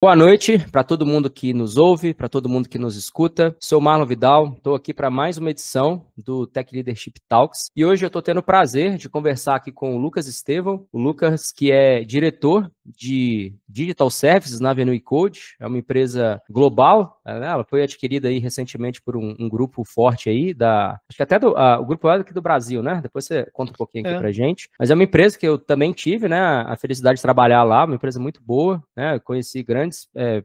Boa noite para todo mundo que nos ouve, para todo mundo que nos escuta. Sou Marlon Vidal, estou aqui para mais uma edição do Tech Leadership Talks e hoje eu estou tendo o prazer de conversar aqui com o Lucas Estevão. O Lucas, que é diretor de Digital Services na Avenue Code, é uma empresa global, né? Ela foi adquirida aí recentemente por um grupo forte aí, acho que até o grupo é aqui do Brasil, né? Depois você conta um pouquinho aqui para gente. Mas é uma empresa que eu também tive, né, a felicidade de trabalhar lá, uma empresa muito boa, né? Eu conheci grandes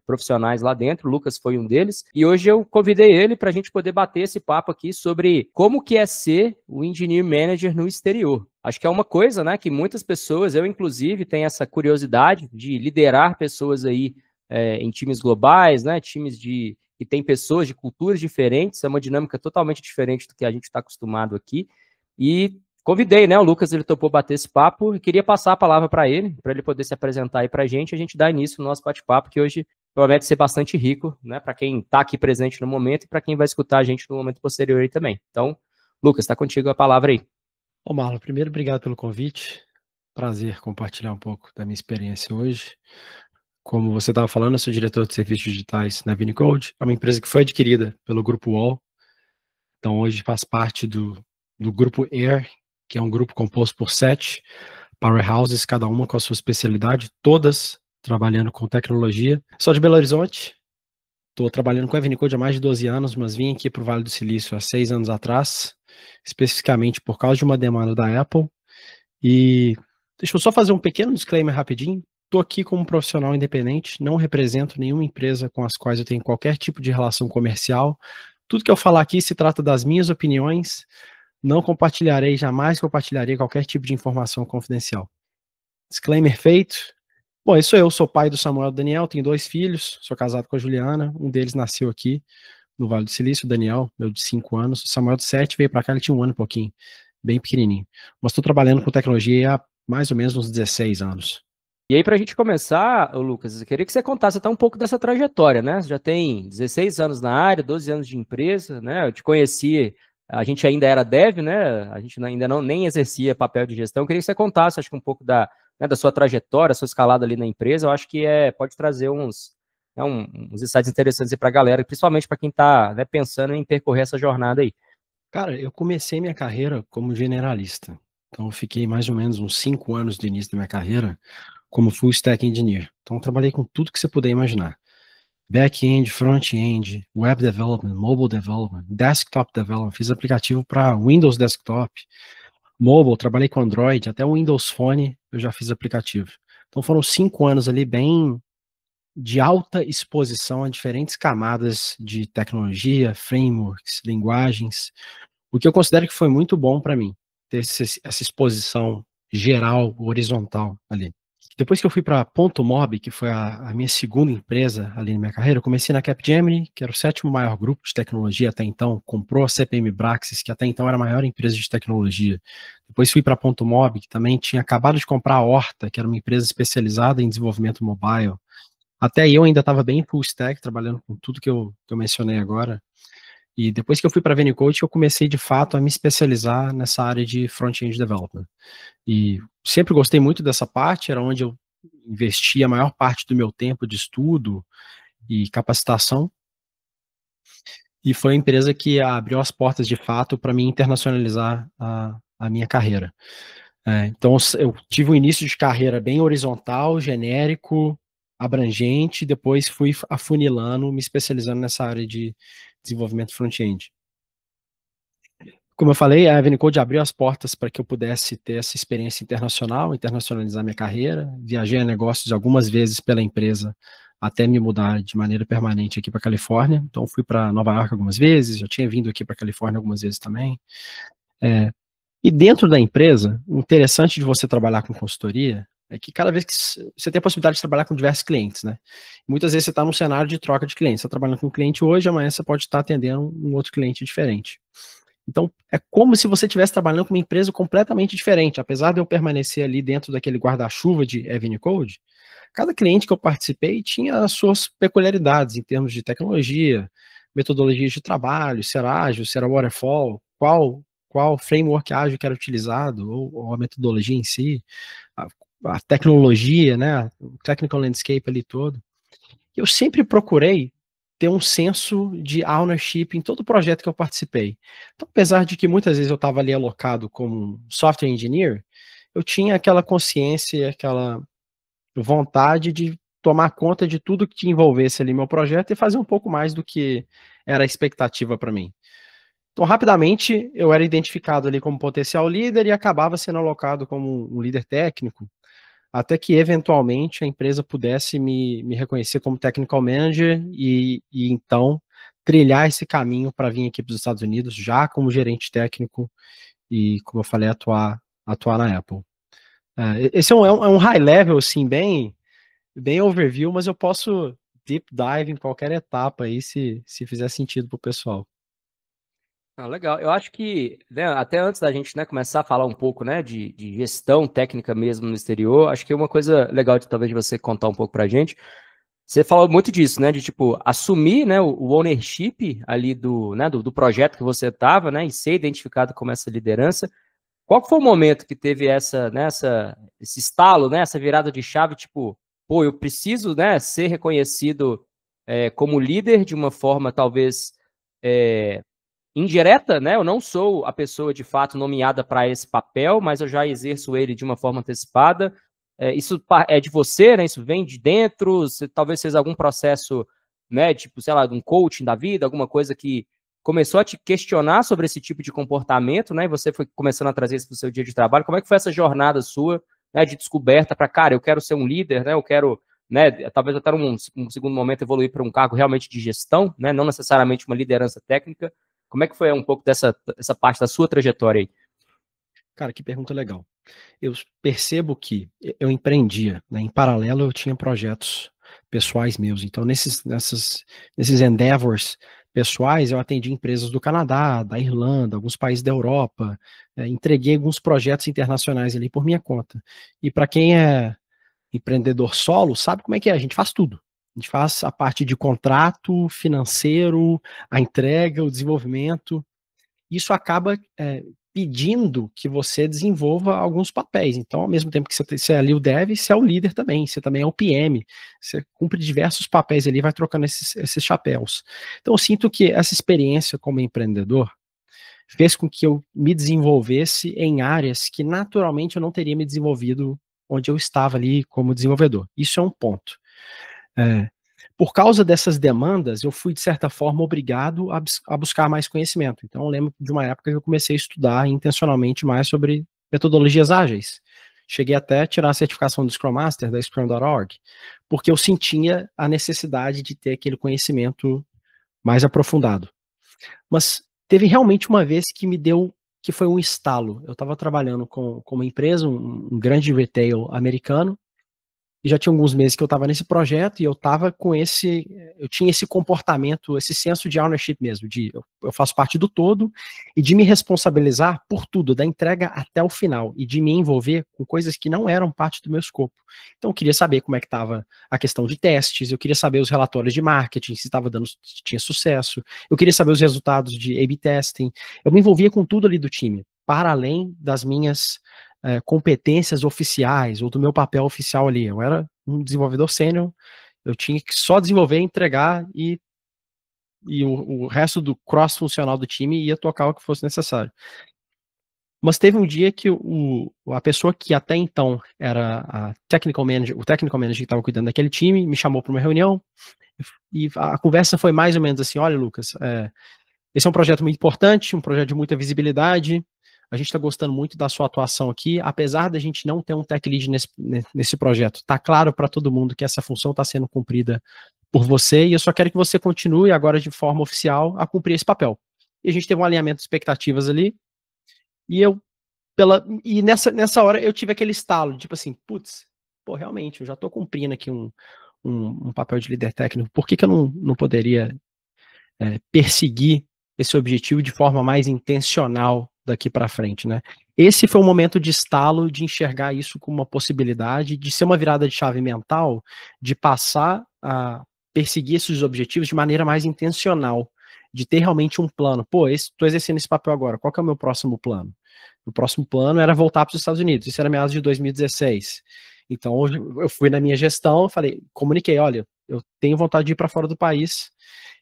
profissionais lá dentro, o Lucas foi um deles, e hoje eu convidei ele para a gente poder bater esse papo aqui sobre como que é ser o Engineer Manager no exterior. Acho que é uma coisa, né, que muitas pessoas, eu inclusive, tenho essa curiosidade de liderar pessoas aí em times globais, né, times que tem pessoas de culturas diferentes, é uma dinâmica totalmente diferente do que a gente está acostumado aqui, e convidei, né, o Lucas, ele topou bater esse papo e queria passar a palavra para ele poder se apresentar aí para a gente dar início no nosso bate-papo, que hoje promete ser bastante rico, né, para quem está aqui presente no momento e para quem vai escutar a gente no momento posterior aí também. Então, Lucas, está contigo a palavra aí. Ô Marlon, primeiro, obrigado pelo convite. Prazer compartilhar um pouco da minha experiência hoje. Como você estava falando, eu sou diretor de serviços digitais na Vinicode, é uma empresa que foi adquirida pelo Grupo UOL. Então, hoje faz parte do Grupo Air, que é um grupo composto por 7 powerhouses, cada uma com a sua especialidade, todas trabalhando com tecnologia. Sou de Belo Horizonte, estou trabalhando com a Vinicode há mais de 12 anos, mas vim aqui para o Vale do Silício há 6 anos atrás, especificamente por causa de uma demanda da Apple. E deixa eu só fazer um pequeno disclaimer rapidinho. Estou aqui como profissional independente, não represento nenhuma empresa com as quais eu tenho qualquer tipo de relação comercial. Tudo que eu falar aqui se trata das minhas opiniões, não compartilharei, jamais compartilharei qualquer tipo de informação confidencial. Disclaimer feito. Bom, isso eu sou pai do Samuel e do Daniel, tenho 2 filhos, sou casado com a Juliana, um deles nasceu aqui no Vale do Silício, o Daniel, meu de 5 anos, o Samuel de 7 veio para cá, ele tinha 1 ano e pouquinho, bem pequenininho. Mas estou trabalhando com tecnologia há mais ou menos uns 16 anos. E aí, para a gente começar, Lucas, eu queria que você contasse até um pouco dessa trajetória, né? Você já tem 16 anos na área, 12 anos de empresa, né? Eu te conheci, a gente ainda era dev, né? A gente ainda não nem exercia papel de gestão. Eu queria que você contasse, acho que um pouco da sua trajetória, sua escalada ali na empresa. Eu acho que pode trazer uns insights interessantes para a galera, principalmente para quem está, né, pensando em percorrer essa jornada aí. Cara, eu comecei minha carreira como generalista. Então, eu fiquei mais ou menos uns 5 anos do início da minha carreira como full stack engineer. Então, eu trabalhei com tudo que você puder imaginar. Back-end, front-end, web development, mobile development, desktop development. Fiz aplicativo para Windows Desktop, mobile, trabalhei com Android, até o Windows Phone eu já fiz aplicativo. Então, foram 5 anos ali bem de alta exposição a diferentes camadas de tecnologia, frameworks, linguagens, o que eu considero que foi muito bom para mim, ter essa exposição geral, horizontal ali. Depois que eu fui para Ponto Mob, que foi a minha segunda empresa ali na minha carreira, eu comecei na Capgemini, que era o 7º maior grupo de tecnologia até então, comprou a CPM Braxis, que até então era a maior empresa de tecnologia. Depois fui para Ponto Mob, que também tinha acabado de comprar a Horta, que era uma empresa especializada em desenvolvimento mobile. Até aí eu ainda estava bem full stack, trabalhando com tudo que eu mencionei agora. E depois que eu fui para a Venicoach, eu comecei de fato a me especializar nessa área de front-end development. E sempre gostei muito dessa parte, era onde eu investia a maior parte do meu tempo de estudo e capacitação. E foi a empresa que abriu as portas de fato para mim internacionalizar a minha carreira. Então eu tive um início de carreira bem horizontal, genérico, abrangente, depois fui afunilando, me especializando nessa área de desenvolvimento front-end. Como eu falei, a Avenicode abriu as portas para que eu pudesse ter essa experiência internacional, internacionalizar minha carreira. Viajei a negócios algumas vezes pela empresa até me mudar de maneira permanente aqui para a Califórnia. Então, fui para Nova York algumas vezes, já tinha vindo aqui para a Califórnia algumas vezes também. E dentro da empresa, o interessante de você trabalhar com consultoria é que cada vez que você tem a possibilidade de trabalhar com diversos clientes, né? Muitas vezes você está num cenário de troca de clientes. Você está trabalhando com um cliente hoje, amanhã você pode estar atendendo um outro cliente diferente. Então, é como se você estivesse trabalhando com uma empresa completamente diferente. Apesar de eu permanecer ali dentro daquele guarda-chuva de Avenicode, cada cliente que eu participei tinha as suas peculiaridades em termos de tecnologia, metodologias de trabalho, se era ágil, se era waterfall, qual framework ágil que era utilizado, ou a metodologia em si, a tecnologia, né, o technical landscape ali todo. Eu sempre procurei ter um senso de ownership em todo projeto que eu participei. Então, apesar de que muitas vezes eu estava ali alocado como software engineer, eu tinha aquela consciência, aquela vontade de tomar conta de tudo que envolvesse ali meu projeto e fazer um pouco mais do que era a expectativa para mim. Então, rapidamente, eu era identificado ali como potencial líder e acabava sendo alocado como um líder técnico, até que, eventualmente, a empresa pudesse me reconhecer como technical manager e então trilhar esse caminho para vir aqui para os Estados Unidos, já como gerente técnico e, como eu falei, atuar na Apple. Esse é um high level, assim, bem overview, mas eu posso deep dive em qualquer etapa aí, se fizer sentido para o pessoal. Legal. Eu acho que, né, até antes da gente, né, começar a falar um pouco, né, de gestão técnica mesmo no exterior, acho que uma coisa legal de talvez você contar um pouco pra gente. Você falou muito disso, né, de tipo assumir, né, o ownership ali do projeto que você estava, né, e ser identificado como essa liderança. Qual que foi o momento que teve esse estalo, né, essa virada de chave, tipo, pô, eu preciso, né, ser reconhecido como líder de uma forma talvez indireta, né? Eu não sou a pessoa de fato nomeada para esse papel, mas eu já exerço ele de uma forma antecipada. Isso é de você, né? Isso vem de dentro. Você talvez fez algum processo, né? Tipo, sei lá, de um coaching da vida, alguma coisa que começou a te questionar sobre esse tipo de comportamento, né? E você foi começando a trazer isso para o seu dia de trabalho. Como é que foi essa jornada sua, né? De descoberta para, cara, eu quero ser um líder, né? Eu quero, né? Talvez até um segundo momento evoluir para um cargo realmente de gestão, né? Não necessariamente uma liderança técnica. Como é que foi um pouco dessa parte da sua trajetória aí? Cara, que pergunta legal. Eu percebo que eu empreendia, né, em paralelo eu tinha projetos pessoais meus, então nesses endeavors pessoais eu atendi empresas do Canadá, da Irlanda, alguns países da Europa, entreguei alguns projetos internacionais ali por minha conta. E para quem é empreendedor solo, sabe como é que é, a gente faz tudo. A gente faz a parte de contrato, financeiro, a entrega, o desenvolvimento. Isso acaba pedindo que você desenvolva alguns papéis. Então, ao mesmo tempo que você é ali o dev, você é o líder também, você também é o PM, você cumpre diversos papéis ali, vai trocando esses chapéus. Então, eu sinto que essa experiência como empreendedor fez com que eu me desenvolvesse em áreas que naturalmente eu não teria me desenvolvido onde eu estava ali como desenvolvedor. Isso é um ponto. Por causa dessas demandas, eu fui, de certa forma, obrigado a buscar mais conhecimento. Então, eu lembro de uma época que eu comecei a estudar intencionalmente mais sobre metodologias ágeis. Cheguei até a tirar a certificação do Scrum Master, da Scrum.org, porque eu sentia a necessidade de ter aquele conhecimento mais aprofundado. Mas teve realmente uma vez que me deu, que foi um estalo. Eu estava trabalhando com uma empresa, um grande retail americano, e já tinha alguns meses que eu estava nesse projeto e eu estava eu tinha esse comportamento, esse senso de ownership mesmo, de eu faço parte do todo e de me responsabilizar por tudo, da entrega até o final, e de me envolver com coisas que não eram parte do meu escopo. Então eu queria saber como é que estava a questão de testes, eu queria saber os relatórios de marketing, se estava dando, se tinha sucesso, eu queria saber os resultados de A/B testing, eu me envolvia com tudo ali do time, para além das minhas competências oficiais, ou do meu papel oficial ali. Eu era um desenvolvedor sênior, eu tinha que só desenvolver, entregar e o resto do cross-funcional do time ia tocar o que fosse necessário. Mas teve um dia que a pessoa que até então era o technical manager que estava cuidando daquele time, me chamou para uma reunião, e a conversa foi mais ou menos assim: olha, Lucas, esse é um projeto muito importante, um projeto de muita visibilidade, a gente está gostando muito da sua atuação aqui, apesar da gente não ter um tech lead nesse projeto. Está claro para todo mundo que essa função está sendo cumprida por você, e eu só quero que você continue agora de forma oficial a cumprir esse papel. E a gente teve um alinhamento de expectativas ali, e nessa hora eu tive aquele estalo, tipo assim, putz, pô, realmente, eu já estou cumprindo aqui um papel de líder técnico, por que eu não poderia perseguir esse objetivo de forma mais intencional daqui para frente, né? Esse foi um momento de estalo, de enxergar isso como uma possibilidade, de ser uma virada de chave mental, de passar a perseguir esses objetivos de maneira mais intencional, de ter realmente um plano. Pô, estou exercendo esse papel agora, qual que é o meu próximo plano? O próximo plano era voltar para os Estados Unidos, isso era meados de 2016. Então, eu fui na minha gestão, falei, comuniquei, olha, eu tenho vontade de ir para fora do país,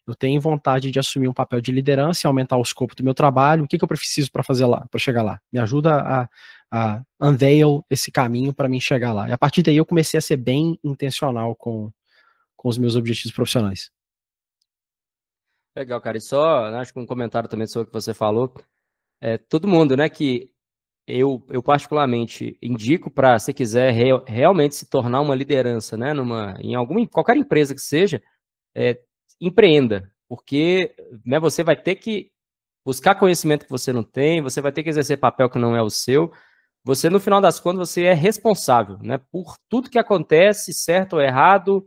eu tenho vontade de assumir um papel de liderança e aumentar o escopo do meu trabalho. O que eu preciso para fazer lá, para chegar lá? Me ajuda a unveil esse caminho para mim chegar lá. E a partir daí eu comecei a ser bem intencional com os meus objetivos profissionais. Legal, cara. E só, né, acho que um comentário também sobre o que você falou. Todo mundo, né, que eu particularmente indico para, se quiser realmente se tornar uma liderança, né, em qualquer empresa que seja, empreenda, porque, né, você vai ter que buscar conhecimento que você não tem, você vai ter que exercer papel que não é o seu. Você, no final das contas, você é responsável, né, por tudo que acontece, certo ou errado,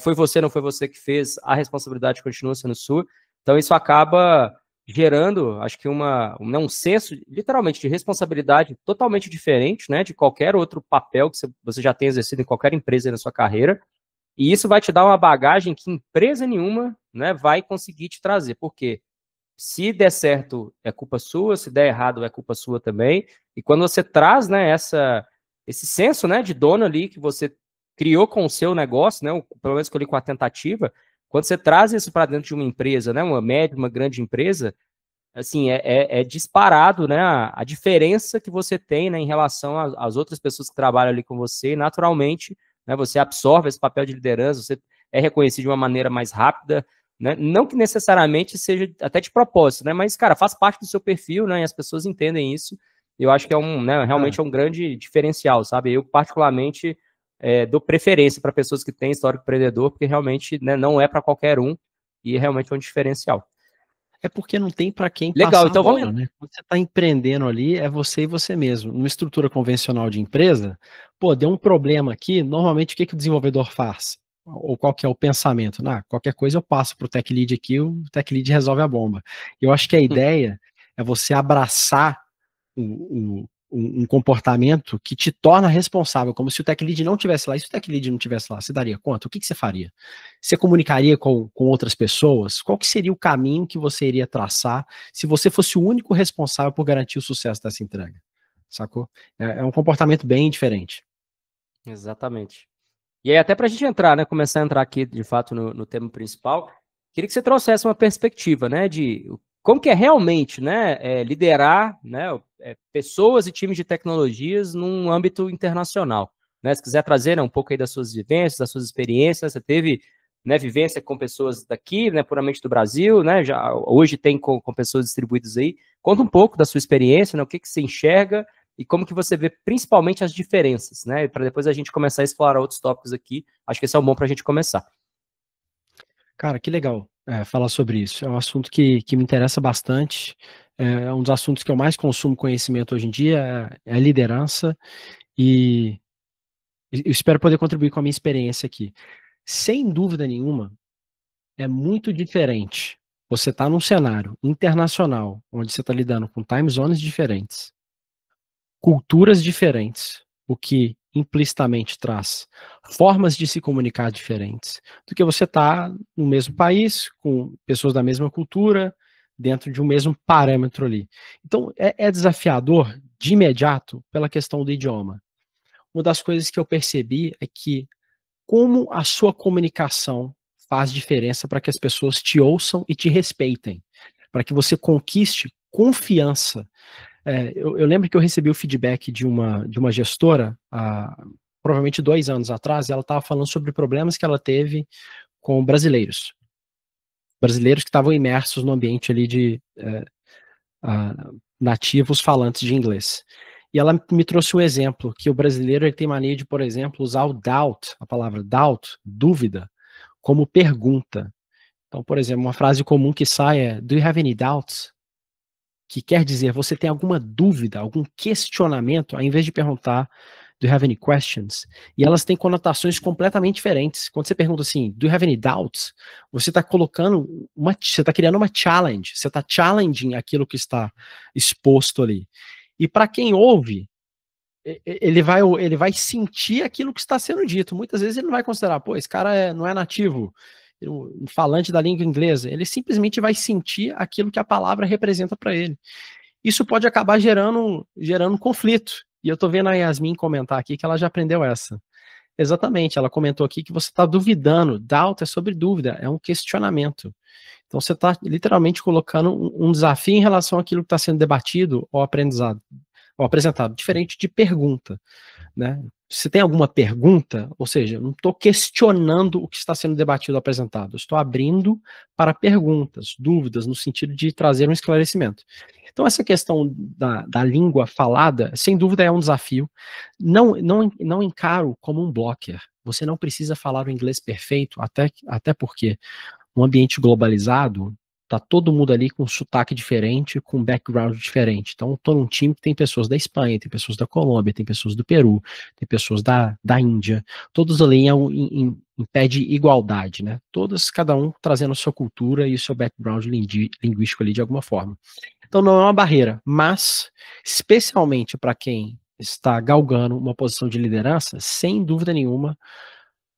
foi você, não foi você que fez, a responsabilidade continua sendo sua. Então, isso acaba gerando, acho que um senso, literalmente, de responsabilidade totalmente diferente, né, de qualquer outro papel que você já tenha exercido em qualquer empresa na sua carreira. E isso vai te dar uma bagagem que empresa nenhuma, né, vai conseguir te trazer. Por quê? Se der certo, é culpa sua, se der errado, é culpa sua também. E quando você traz, né, esse senso, né, de dono ali que você criou com o seu negócio, né, pelo menos com a tentativa, quando você traz isso para dentro de uma empresa, né, uma média, uma grande empresa, assim, é disparado, né, a diferença que você tem, né, em relação às outras pessoas que trabalham ali com você, e naturalmente, né, você absorve esse papel de liderança, você é reconhecido de uma maneira mais rápida, né, não que necessariamente seja até de propósito, né, mas, cara, faz parte do seu perfil, né, e as pessoas entendem isso, eu acho que né, realmente é um grande diferencial, sabe, eu particularmente dou preferência para pessoas que têm histórico empreendedor, porque realmente, né, não é para qualquer um, e realmente é um diferencial. É porque não tem para quem Legal, passar a então bola, vamos. né? Quando você está empreendendo ali, é você e você mesmo. Numa estrutura convencional de empresa, pô, deu um problema aqui, normalmente o que o desenvolvedor faz? Ou qual que é o pensamento? Qualquer coisa eu passo para o tech lead aqui, o tech lead resolve a bomba. Eu acho que a ideia é você abraçar um comportamento que te torna responsável, como se o tech lead não tivesse lá. E se o tech lead não tivesse lá, você daria conta? O que você faria? Você comunicaria com outras pessoas? Qual que seria o caminho que você iria traçar se você fosse o único responsável por garantir o sucesso dessa entrega? Sacou? É um comportamento bem diferente. Exatamente. E aí, até para a gente entrar, né, começar a entrar aqui, de fato, no tema principal, queria que você trouxesse uma perspectiva, né, de como que é realmente, né, liderar, né, pessoas e times de tecnologias num âmbito internacional, né? Se quiser trazer, né, um pouco aí das suas vivências, das suas experiências, você teve, né, vivência com pessoas daqui, né, puramente do Brasil, né, já hoje tem com pessoas distribuídas aí. Conta um pouco da sua experiência, né, o que que você enxerga e como que você vê principalmente as diferenças, né? Para depois a gente começar a explorar outros tópicos aqui. Acho que esse é um bom para a gente começar. Cara, que legal falar sobre isso. É um assunto que me interessa bastante. É um dos assuntos que eu mais consumo conhecimento hoje em dia, é a liderança, e eu espero poder contribuir com a minha experiência aqui. Sem dúvida nenhuma, é muito diferente você estar num cenário internacional, onde você está lidando com time zones diferentes, culturas diferentes, o que implicitamente traz formas de se comunicar diferentes, do que você estar no mesmo país, com pessoas da mesma cultura, dentro de um mesmo parâmetro ali. Então, é desafiador de imediato pela questão do idioma. Uma das coisas que eu percebi é que como a sua comunicação faz diferença para que as pessoas te ouçam e te respeitem, para que você conquiste confiança. Eu lembro que eu recebi o feedback de uma gestora, provavelmente 2 anos atrás, e ela estava falando sobre problemas que ela teve com brasileiros que estavam imersos no ambiente ali de nativos falantes de inglês. E ela me trouxe um exemplo, que o brasileiro ele tem mania de, por exemplo, usar o doubt, a palavra doubt, dúvida, como pergunta. Então, por exemplo, uma frase comum que sai é "Do you have any doubts?", que quer dizer, você tem alguma dúvida, algum questionamento, ao invés de perguntar "Do you have any questions?". E elas têm conotações completamente diferentes. Quando você pergunta assim, "Do you have any doubts?", você está você está criando uma challenge, você está challenging aquilo que está exposto ali. E para quem ouve, ele vai sentir aquilo que está sendo dito. Muitas vezes ele não vai considerar, pô, esse cara não é nativo, um falante da língua inglesa. Ele simplesmente vai sentir aquilo que a palavra representa para ele. Isso pode acabar gerando conflito. E eu tô vendo a Yasmin comentar aqui que ela já aprendeu essa. Exatamente, ela comentou aqui que você está duvidando. Doubt é sobre dúvida, é um questionamento. Então você está literalmente colocando um desafio em relação àquilo que está sendo debatido ou aprendizado, ou apresentado, diferente de pergunta, né? Se tem alguma pergunta, ou seja, eu não estou questionando o que está sendo debatido ou apresentado, eu estou abrindo para perguntas, dúvidas, no sentido de trazer um esclarecimento. Então essa questão da língua falada, sem dúvida é um desafio. Não encaro como um blocker. Você não precisa falar o inglês perfeito, até porque um ambiente globalizado, tá todo mundo ali com um sotaque diferente, com um background diferente. Então, estou num time que tem pessoas da Espanha, tem pessoas da Colômbia, tem pessoas do Peru, tem pessoas da Índia, todos ali em pé de igualdade, né? Todos, cada um trazendo a sua cultura e o seu background linguístico ali de alguma forma. Então, não é uma barreira, mas, especialmente para quem está galgando uma posição de liderança, sem dúvida nenhuma,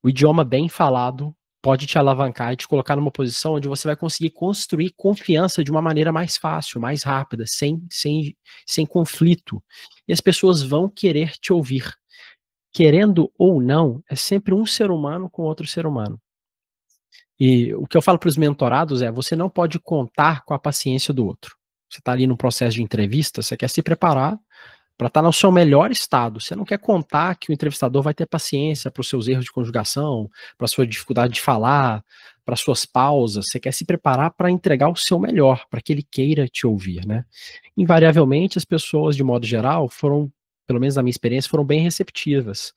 o idioma bem falado pode te alavancar e te colocar numa posição onde você vai conseguir construir confiança de uma maneira mais fácil, mais rápida, sem conflito. E as pessoas vão querer te ouvir. Querendo ou não, é sempre um ser humano com outro ser humano. E o que eu falo para os mentorados é, você não pode contar com a paciência do outro. Você está ali no processo de entrevista, você quer se preparar para estar no seu melhor estado. Você não quer contar que o entrevistador vai ter paciência para os seus erros de conjugação, para a sua dificuldade de falar, para suas pausas. Você quer se preparar para entregar o seu melhor, para que ele queira te ouvir, né? Invariavelmente, as pessoas, de modo geral, foram, pelo menos na minha experiência, foram bem receptivas.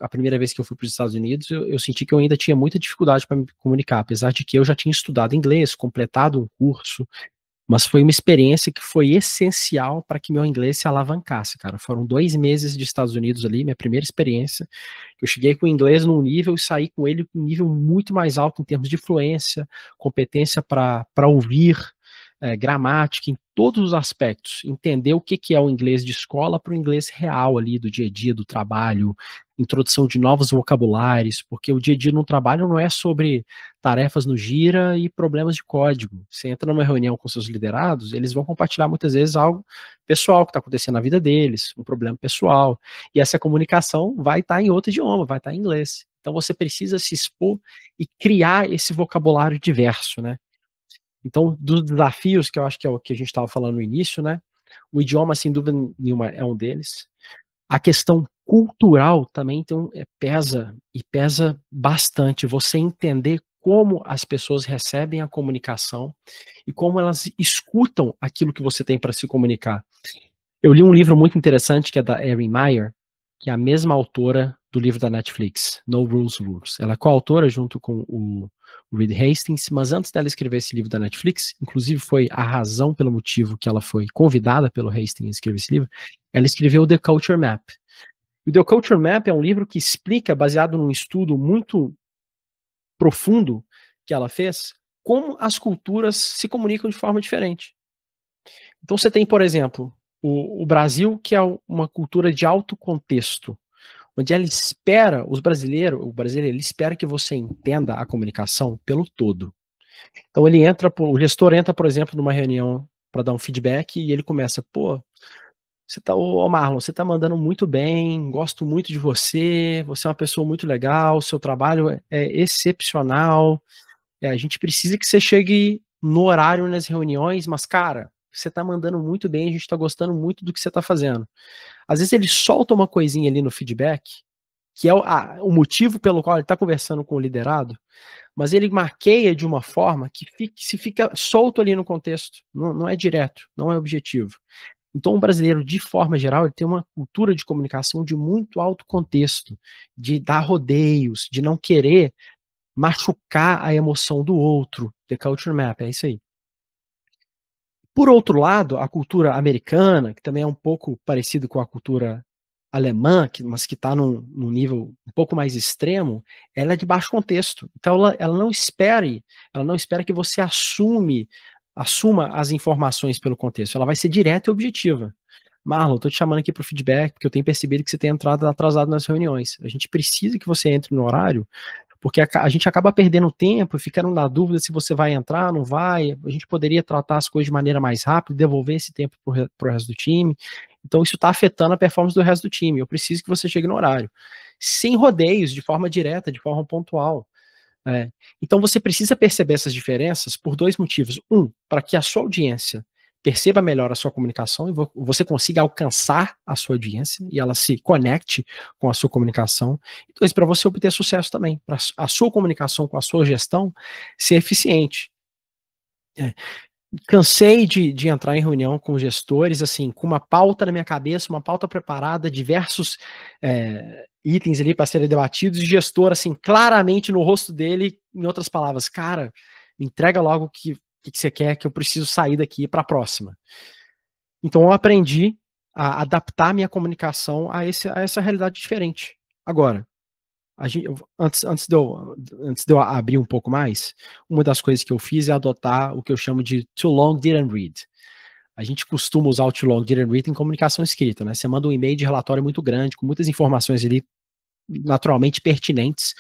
A primeira vez que eu fui para os Estados Unidos, eu senti que eu ainda tinha muita dificuldade para me comunicar, apesar de que eu já tinha estudado inglês, completado um curso, mas foi uma experiência que foi essencial para que meu inglês se alavancasse, cara. Foram 2 meses de Estados Unidos ali, minha primeira experiência. Eu cheguei com o inglês num nível e saí com ele com um nível muito mais alto em termos de fluência, competência para ouvir, gramática, em todos os aspectos. Entender o que é o inglês de escola para o inglês real ali, do dia a dia, do trabalho, introdução de novos vocabulários, porque o dia a dia no trabalho não é sobre tarefas no Gira e problemas de código. Você entra numa reunião com seus liderados, eles vão compartilhar muitas vezes algo pessoal que está acontecendo na vida deles, um problema pessoal, e essa comunicação vai estar em outro idioma, vai estar em inglês. Então você precisa se expor e criar esse vocabulário diverso, né? Então, dos desafios, que eu acho que é o que a gente estava falando no início, né? O idioma, sem dúvida nenhuma, é um deles. A questão cultural também pesa, e pesa bastante. Você entender como as pessoas recebem a comunicação e como elas escutam aquilo que você tem para se comunicar. Eu li um livro muito interessante que é da Erin Meyer, que é a mesma autora do livro da Netflix, No Rules Rules. Ela é coautora junto com o Reed Hastings, mas antes dela escrever esse livro da Netflix, inclusive foi a razão pelo motivo que ela foi convidada pelo Hastings a escrever esse livro, ela escreveu The Culture Map. O The Culture Map é um livro que explica, baseado num estudo muito profundo que ela fez, como as culturas se comunicam de forma diferente. Então você tem, por exemplo, o Brasil, que é uma cultura de alto contexto, onde ela espera, o brasileiro ele espera que você entenda a comunicação pelo todo. Então o gestor entra, por exemplo, numa reunião para dar um feedback e ele começa, ô Marlon, você tá mandando muito bem, gosto muito de você, você é uma pessoa muito legal, seu trabalho é excepcional, a gente precisa que você chegue no horário nas reuniões, mas cara, você tá mandando muito bem, a gente tá gostando muito do que você tá fazendo. Às vezes ele solta uma coisinha ali no feedback, que é o motivo pelo qual ele está conversando com o liderado, mas ele marqueia de uma forma que se fica solto ali no contexto, não é direto, não é objetivo. Então o brasileiro, de forma geral, ele tem uma cultura de comunicação de muito alto contexto, de dar rodeios, de não querer machucar a emoção do outro. The Culture Map, é isso aí. Por outro lado, a cultura americana, que também é um pouco parecido com a cultura alemã, mas que está num nível um pouco mais extremo, ela é de baixo contexto. Então ela não espera que você assuma as informações pelo contexto. Ela vai ser direta e objetiva. Marlon, estou te chamando aqui para o feedback, porque eu tenho percebido que você tem entrado atrasado nas reuniões. A gente precisa que você entre no horário, porque a gente acaba perdendo tempo e ficando na dúvida se você vai entrar, não vai. A gente poderia tratar as coisas de maneira mais rápida, devolver esse tempo para o resto do time. Então isso está afetando a performance do resto do time. Eu preciso que você chegue no horário. sem rodeios, de forma direta, de forma pontual. Então você precisa perceber essas diferenças por dois motivos. Um, para que a sua audiência perceba melhor a sua comunicação e você consiga alcançar a sua audiência e ela se conecte com a sua comunicação. E dois, para você obter sucesso também, para a sua comunicação com a sua gestão ser eficiente. Cansei de entrar em reunião com gestores, assim, com uma pauta na minha cabeça, uma pauta preparada, diversos itens ali para serem debatidos, e gestor, assim, claramente no rosto dele, em outras palavras, cara, me entrega logo o que você quer, que eu preciso sair daqui para a próxima. Então eu aprendi a adaptar minha comunicação a essa realidade diferente. Agora, antes de eu abrir um pouco mais, uma das coisas que eu fiz é adotar o que eu chamo de too long didn't read. A gente costuma usar o too long didn't read em comunicação escrita, né? Você manda um e-mail de relatório muito grande, com muitas informações ali naturalmente pertinentes,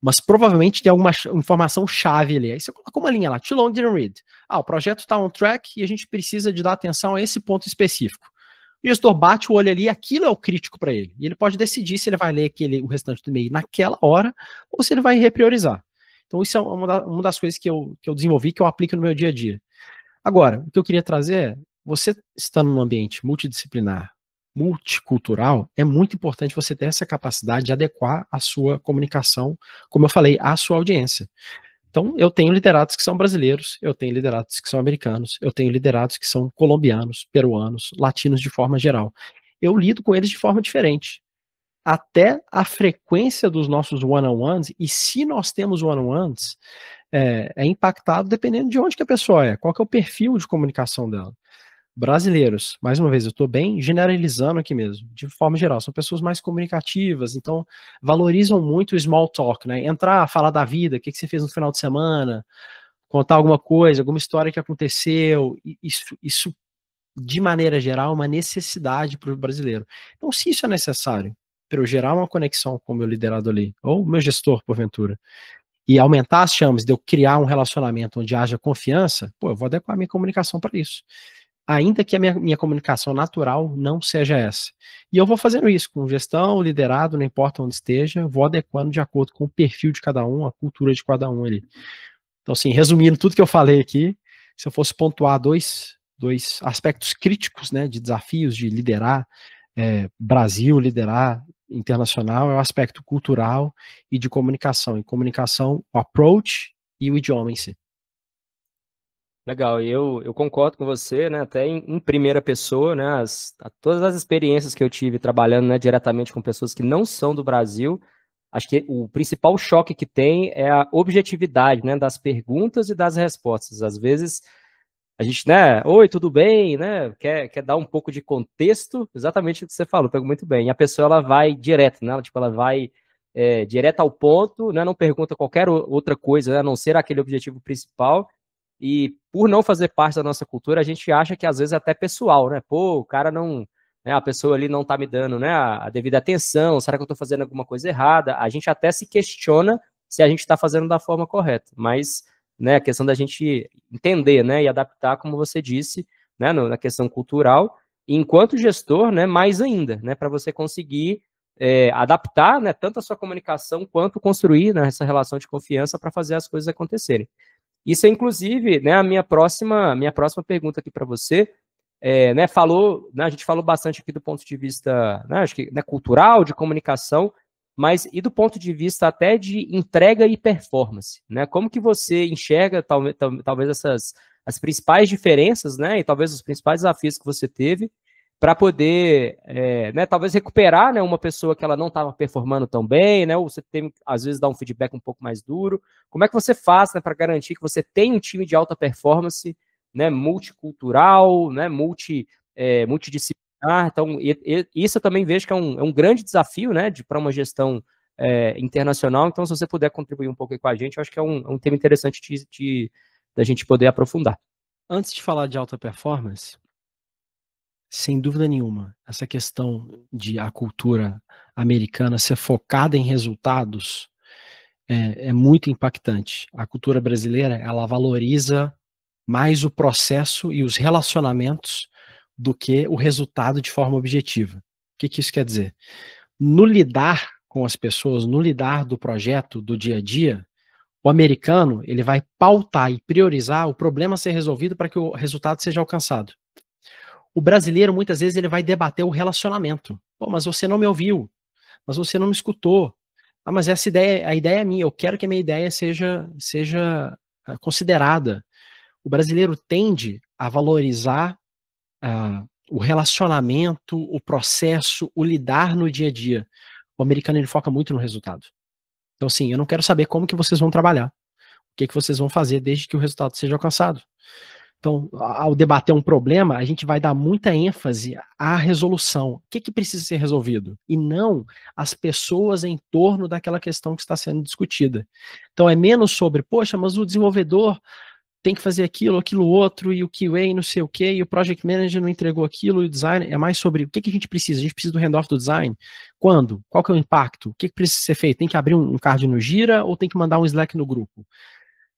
mas provavelmente tem alguma informação chave ali. Aí você coloca uma linha lá, too long didn't read. O projeto está on track e a gente precisa de dar atenção a esse ponto específico. O gestor bate o olho ali, aquilo é o crítico para ele. E ele pode decidir se ele vai ler o restante do e-mail naquela hora ou se ele vai repriorizar. Então isso é uma das coisas que eu desenvolvi, que eu aplico no meu dia a dia. Agora, o que eu queria trazer é, você estando num ambiente multidisciplinar, multicultural, é muito importante você ter essa capacidade de adequar a sua comunicação, como eu falei, à sua audiência. Então, eu tenho liderados que são brasileiros, eu tenho liderados que são americanos, eu tenho liderados que são colombianos, peruanos, latinos de forma geral. Eu lido com eles de forma diferente. Até a frequência dos nossos one-on-ones, e se nós temos one-on-ones, é impactado dependendo de onde que a pessoa é, qual que é o perfil de comunicação dela. Brasileiros, mais uma vez, eu estou bem generalizando aqui mesmo, de forma geral, são pessoas mais comunicativas, então valorizam muito o small talk, né? Entrar, falar da vida, o que você fez no final de semana, contar alguma coisa, alguma história que aconteceu, isso de maneira geral, é uma necessidade para o brasileiro. Então, se isso é necessário para eu gerar uma conexão com o meu liderado ali, ou o meu gestor, porventura, e aumentar as chances de eu criar um relacionamento onde haja confiança, eu vou adequar a minha comunicação para isso. Ainda que a minha comunicação natural não seja essa. E eu vou fazendo isso com gestão, liderado, não importa onde esteja, vou adequando de acordo com o perfil de cada um, a cultura de cada um ali. Então, assim, resumindo tudo que eu falei aqui, se eu fosse pontuar dois aspectos críticos, né, de desafios de liderar Brasil, liderar internacional, é o aspecto cultural e de comunicação. Em comunicação, o approach e o idioma em si. Legal, e eu concordo com você, né, até em primeira pessoa, né, todas as experiências que eu tive trabalhando, né, diretamente com pessoas que não são do Brasil, acho que o principal choque que tem é a objetividade, né, das perguntas e das respostas. Às vezes a gente, né, oi, tudo bem, né, quer dar um pouco de contexto, exatamente o que você falou, pegou muito bem, e a pessoa ela vai direto, né, ela vai direto ao ponto, né, não pergunta qualquer outra coisa, né, a não ser aquele objetivo principal. E por não fazer parte da nossa cultura, a gente acha que às vezes é até pessoal, né? Pô, o cara não, né, a pessoa ali não tá me dando, né, a devida atenção, será que eu tô fazendo alguma coisa errada? A gente até se questiona se a gente está fazendo da forma correta, mas, né, a questão da gente entender, né, e adaptar, como você disse, né, na questão cultural, e enquanto gestor, né, mais ainda, né, para você conseguir adaptar, né, tanto a sua comunicação quanto construir, né, essa relação de confiança para fazer as coisas acontecerem. Isso é, inclusive, né, a minha próxima pergunta aqui para você. Né, a gente falou bastante aqui do ponto de vista, né, acho que, né, cultural, de comunicação, mas e do ponto de vista até de entrega e performance, né? Como que você enxerga talvez as principais diferenças, né, e talvez os principais desafios que você teve para poder, né, talvez recuperar, né, uma pessoa que ela não estava performando tão bem, né, ou você tem, às vezes, dar um feedback um pouco mais duro. Como é que você faz, né, para garantir que você tem um time de alta performance, né, multicultural, né, multidisciplinar? Então, isso eu também vejo que é um grande desafio, né, para uma gestão internacional. Então, se você puder contribuir um pouco aí com a gente, eu acho que é um tema interessante da gente poder aprofundar. Antes de falar de alta performance, sem dúvida nenhuma, essa questão de a cultura americana ser focada em resultados é muito impactante. A cultura brasileira, ela valoriza mais o processo e os relacionamentos do que o resultado de forma objetiva. O que isso quer dizer? No lidar com as pessoas no lidar do projeto do dia a dia, o americano, ele vai pautar e priorizar o problema a ser resolvido para que o resultado seja alcançado. O brasileiro, muitas vezes, ele vai debater o relacionamento. Pô, mas você não me ouviu, mas você não me escutou. Ah, mas essa ideia, a ideia é minha, eu quero que a minha ideia seja considerada. O brasileiro tende a valorizar o relacionamento, o processo, o lidar no dia a dia. O americano, ele foca muito no resultado. Então, assim, eu não quero saber como que vocês vão trabalhar, o que vocês vão fazer desde que o resultado seja alcançado. Então, ao debater um problema, a gente vai dar muita ênfase à resolução. O que precisa ser resolvido? E não as pessoas em torno daquela questão que está sendo discutida. Então, é menos sobre, poxa, mas o desenvolvedor tem que fazer aquilo, aquilo outro, e o QA não sei o quê, e o Project Manager não entregou aquilo, e o design é mais sobre o que a gente precisa. A gente precisa do handoff do design. Quando? Qual que é o impacto? O que precisa ser feito? Tem que abrir um card no Gira ou tem que mandar um Slack no grupo?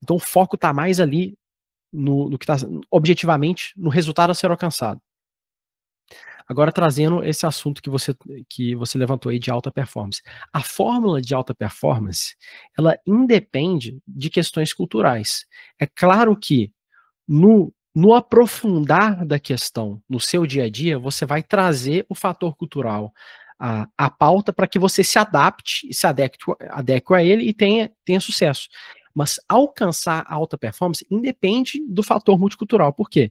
Então o foco está mais ali no que está objetivamente no resultado a ser alcançado. Agora trazendo esse assunto que você levantou aí de alta performance. A fórmula de alta performance, ela independe de questões culturais. É claro que no aprofundar da questão no seu dia a dia, você vai trazer o fator cultural à pauta para que você se adapte, se adeque a ele e tenha sucesso. Mas alcançar a alta performance independe do fator multicultural. Por quê?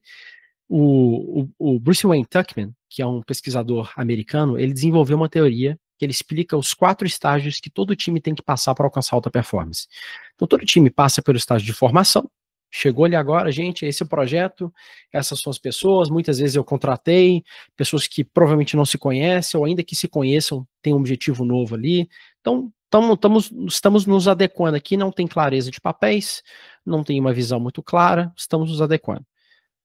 O Bruce Wayne Tuckman, que é um pesquisador americano, ele desenvolveu uma teoria que ele explica os 4 estágios que todo time tem que passar para alcançar alta performance. Então, todo time passa pelo estágio de formação. Chegou ali agora, gente, esse é o projeto, essas são as pessoas, muitas vezes eu contratei, pessoas que provavelmente não se conhecem, ou ainda que se conheçam, tem um objetivo novo ali. Então, estamos nos adequando aqui, não tem clareza de papéis, não tem uma visão muito clara, estamos nos adequando.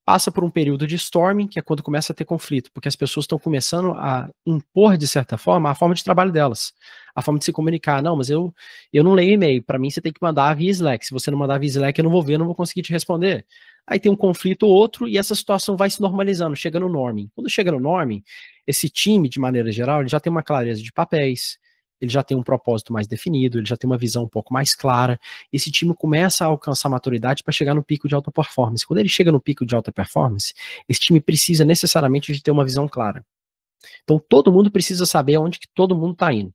Passa por um período de storming, que é quando começa a ter conflito, porque as pessoas estão começando a impor, de certa forma, a forma de trabalho delas, a forma de se comunicar. Não, mas eu não leio e-mail, para mim você tem que mandar via Slack, se você não mandar via Slack eu não vou ver, eu não vou conseguir te responder. Aí tem um conflito ou outro, e essa situação vai se normalizando, chega no norming. Quando chega no norming, esse time, de maneira geral, ele já tem uma clareza de papéis, ele já tem um propósito mais definido, ele já tem uma visão um pouco mais clara. Esse time começa a alcançar maturidade para chegar no pico de alta performance. Quando ele chega no pico de alta performance, esse time precisa necessariamente de ter uma visão clara. Então todo mundo precisa saber aonde que todo mundo está indo.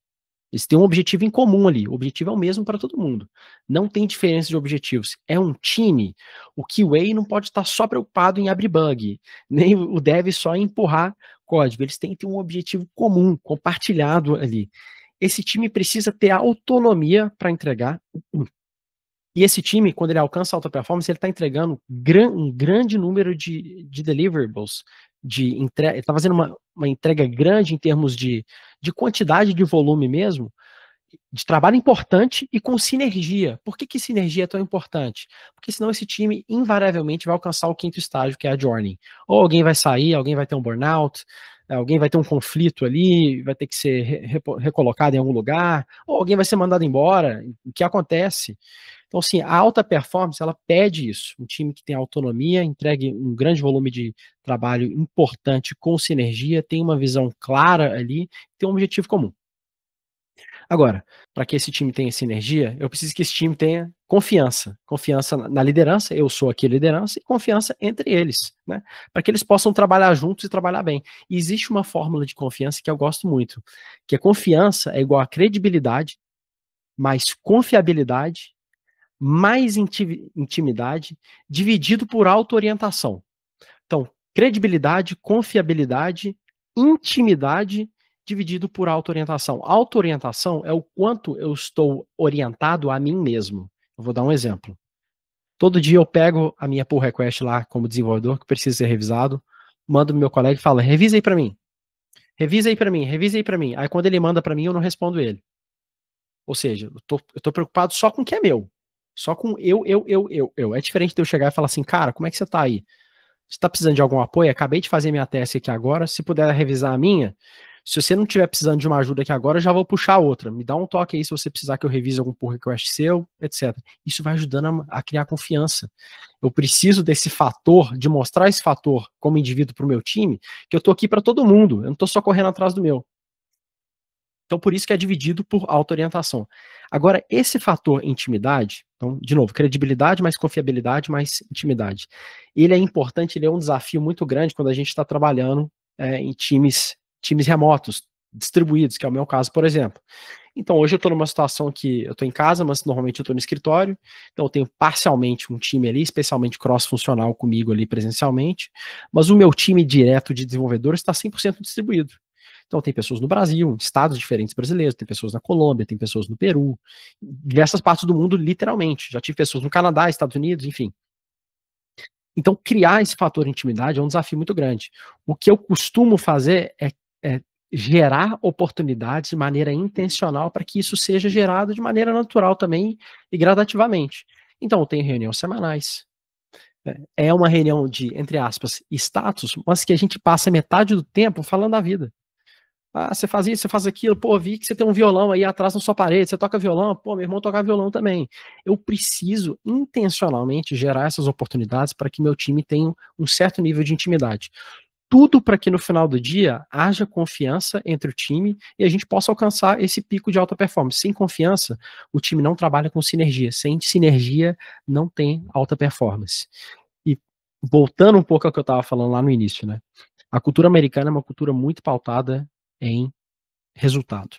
Eles têm um objetivo em comum ali. O objetivo é o mesmo para todo mundo. Não tem diferença de objetivos. É um time. O QA não pode estar só preocupado em abrir bug, nem o dev só em empurrar código. Eles têm que ter um objetivo comum, compartilhado ali. Esse time precisa ter autonomia para entregar. E esse time, quando ele alcança alta performance, ele está entregando um grande número de deliverables, ele está fazendo uma entrega grande em termos de quantidade de volume mesmo, de trabalho importante e com sinergia. Por que sinergia é tão importante? Porque senão esse time invariavelmente vai alcançar o 5º estágio, que é a journey. Ou alguém vai sair, alguém vai ter um burnout, alguém vai ter um conflito ali, vai ter que ser recolocado em algum lugar, ou alguém vai ser mandado embora, o que acontece. Então, assim, a alta performance, ela pede isso, um time que tem autonomia, entregue um grande volume de trabalho importante com sinergia, tem uma visão clara ali, tem um objetivo comum. Agora, para que esse time tenha sinergia, eu preciso que esse time tenha confiança. Confiança na liderança, eu sou aqui a liderança, e confiança entre eles, né? Para que eles possam trabalhar juntos e trabalhar bem. E existe uma fórmula de confiança que eu gosto muito, que a confiança é igual a credibilidade, mais confiabilidade, mais intimidade, dividido por auto-orientação. Então, credibilidade, confiabilidade, intimidade, dividido por auto-orientação. Auto-orientação é o quanto eu estou orientado a mim mesmo. Eu vou dar um exemplo. Todo dia eu pego a minha pull request lá como desenvolvedor, que precisa ser revisado, mando pro meu colega e falo, revisa aí para mim. Revisa aí para mim, revisa aí para mim. Aí quando ele manda para mim, eu não respondo ele. Ou seja, eu tô preocupado só com o que é meu. Só com eu. É diferente de eu chegar e falar assim, cara, como é que você tá aí? Você está precisando de algum apoio? Acabei de fazer minha tese aqui agora. Se puder revisar a minha, se você não estiver precisando de uma ajuda aqui agora, eu já vou puxar outra. Me dá um toque aí se você precisar que eu revise algum pull request seu, etc. Isso vai ajudando a criar confiança. Eu preciso desse fator, de mostrar esse fator como indivíduo para o meu time, que eu estou aqui para todo mundo. Eu não estou só correndo atrás do meu. Então, por isso que é dividido por auto-orientação. Agora, esse fator intimidade, então, de novo, credibilidade mais confiabilidade mais intimidade, ele é importante, ele é um desafio muito grande quando a gente está trabalhando em times remotos, distribuídos, que é o meu caso, por exemplo. Então, hoje eu estou numa situação que eu estou em casa, mas normalmente eu estou no escritório, então eu tenho parcialmente um time ali, especialmente cross-funcional comigo ali presencialmente, mas o meu time direto de desenvolvedores está 100% distribuído. Então, tem pessoas no Brasil, em estados diferentes brasileiros, tem pessoas na Colômbia, tem pessoas no Peru, diversas partes do mundo, literalmente. Já tive pessoas no Canadá, Estados Unidos, enfim. Então, criar esse fator de intimidade é um desafio muito grande. O que eu costumo fazer é gerar oportunidades de maneira intencional para que isso seja gerado de maneira natural também e gradativamente. Então, eu tenho reuniões semanais. É uma reunião de, entre aspas, status, mas que a gente passa metade do tempo falando da vida. Ah, você faz isso, você faz aquilo, pô, vi que você tem um violão aí atrás na sua parede, você toca violão, pô, meu irmão toca violão também. Eu preciso intencionalmente gerar essas oportunidades para que meu time tenha um certo nível de intimidade. Tudo para que no final do dia haja confiança entre o time e a gente possa alcançar esse pico de alta performance. Sem confiança, o time não trabalha com sinergia. Sem sinergia, não tem alta performance. E voltando um pouco ao que eu estava falando lá no início, né? A cultura americana é uma cultura muito pautada em resultado.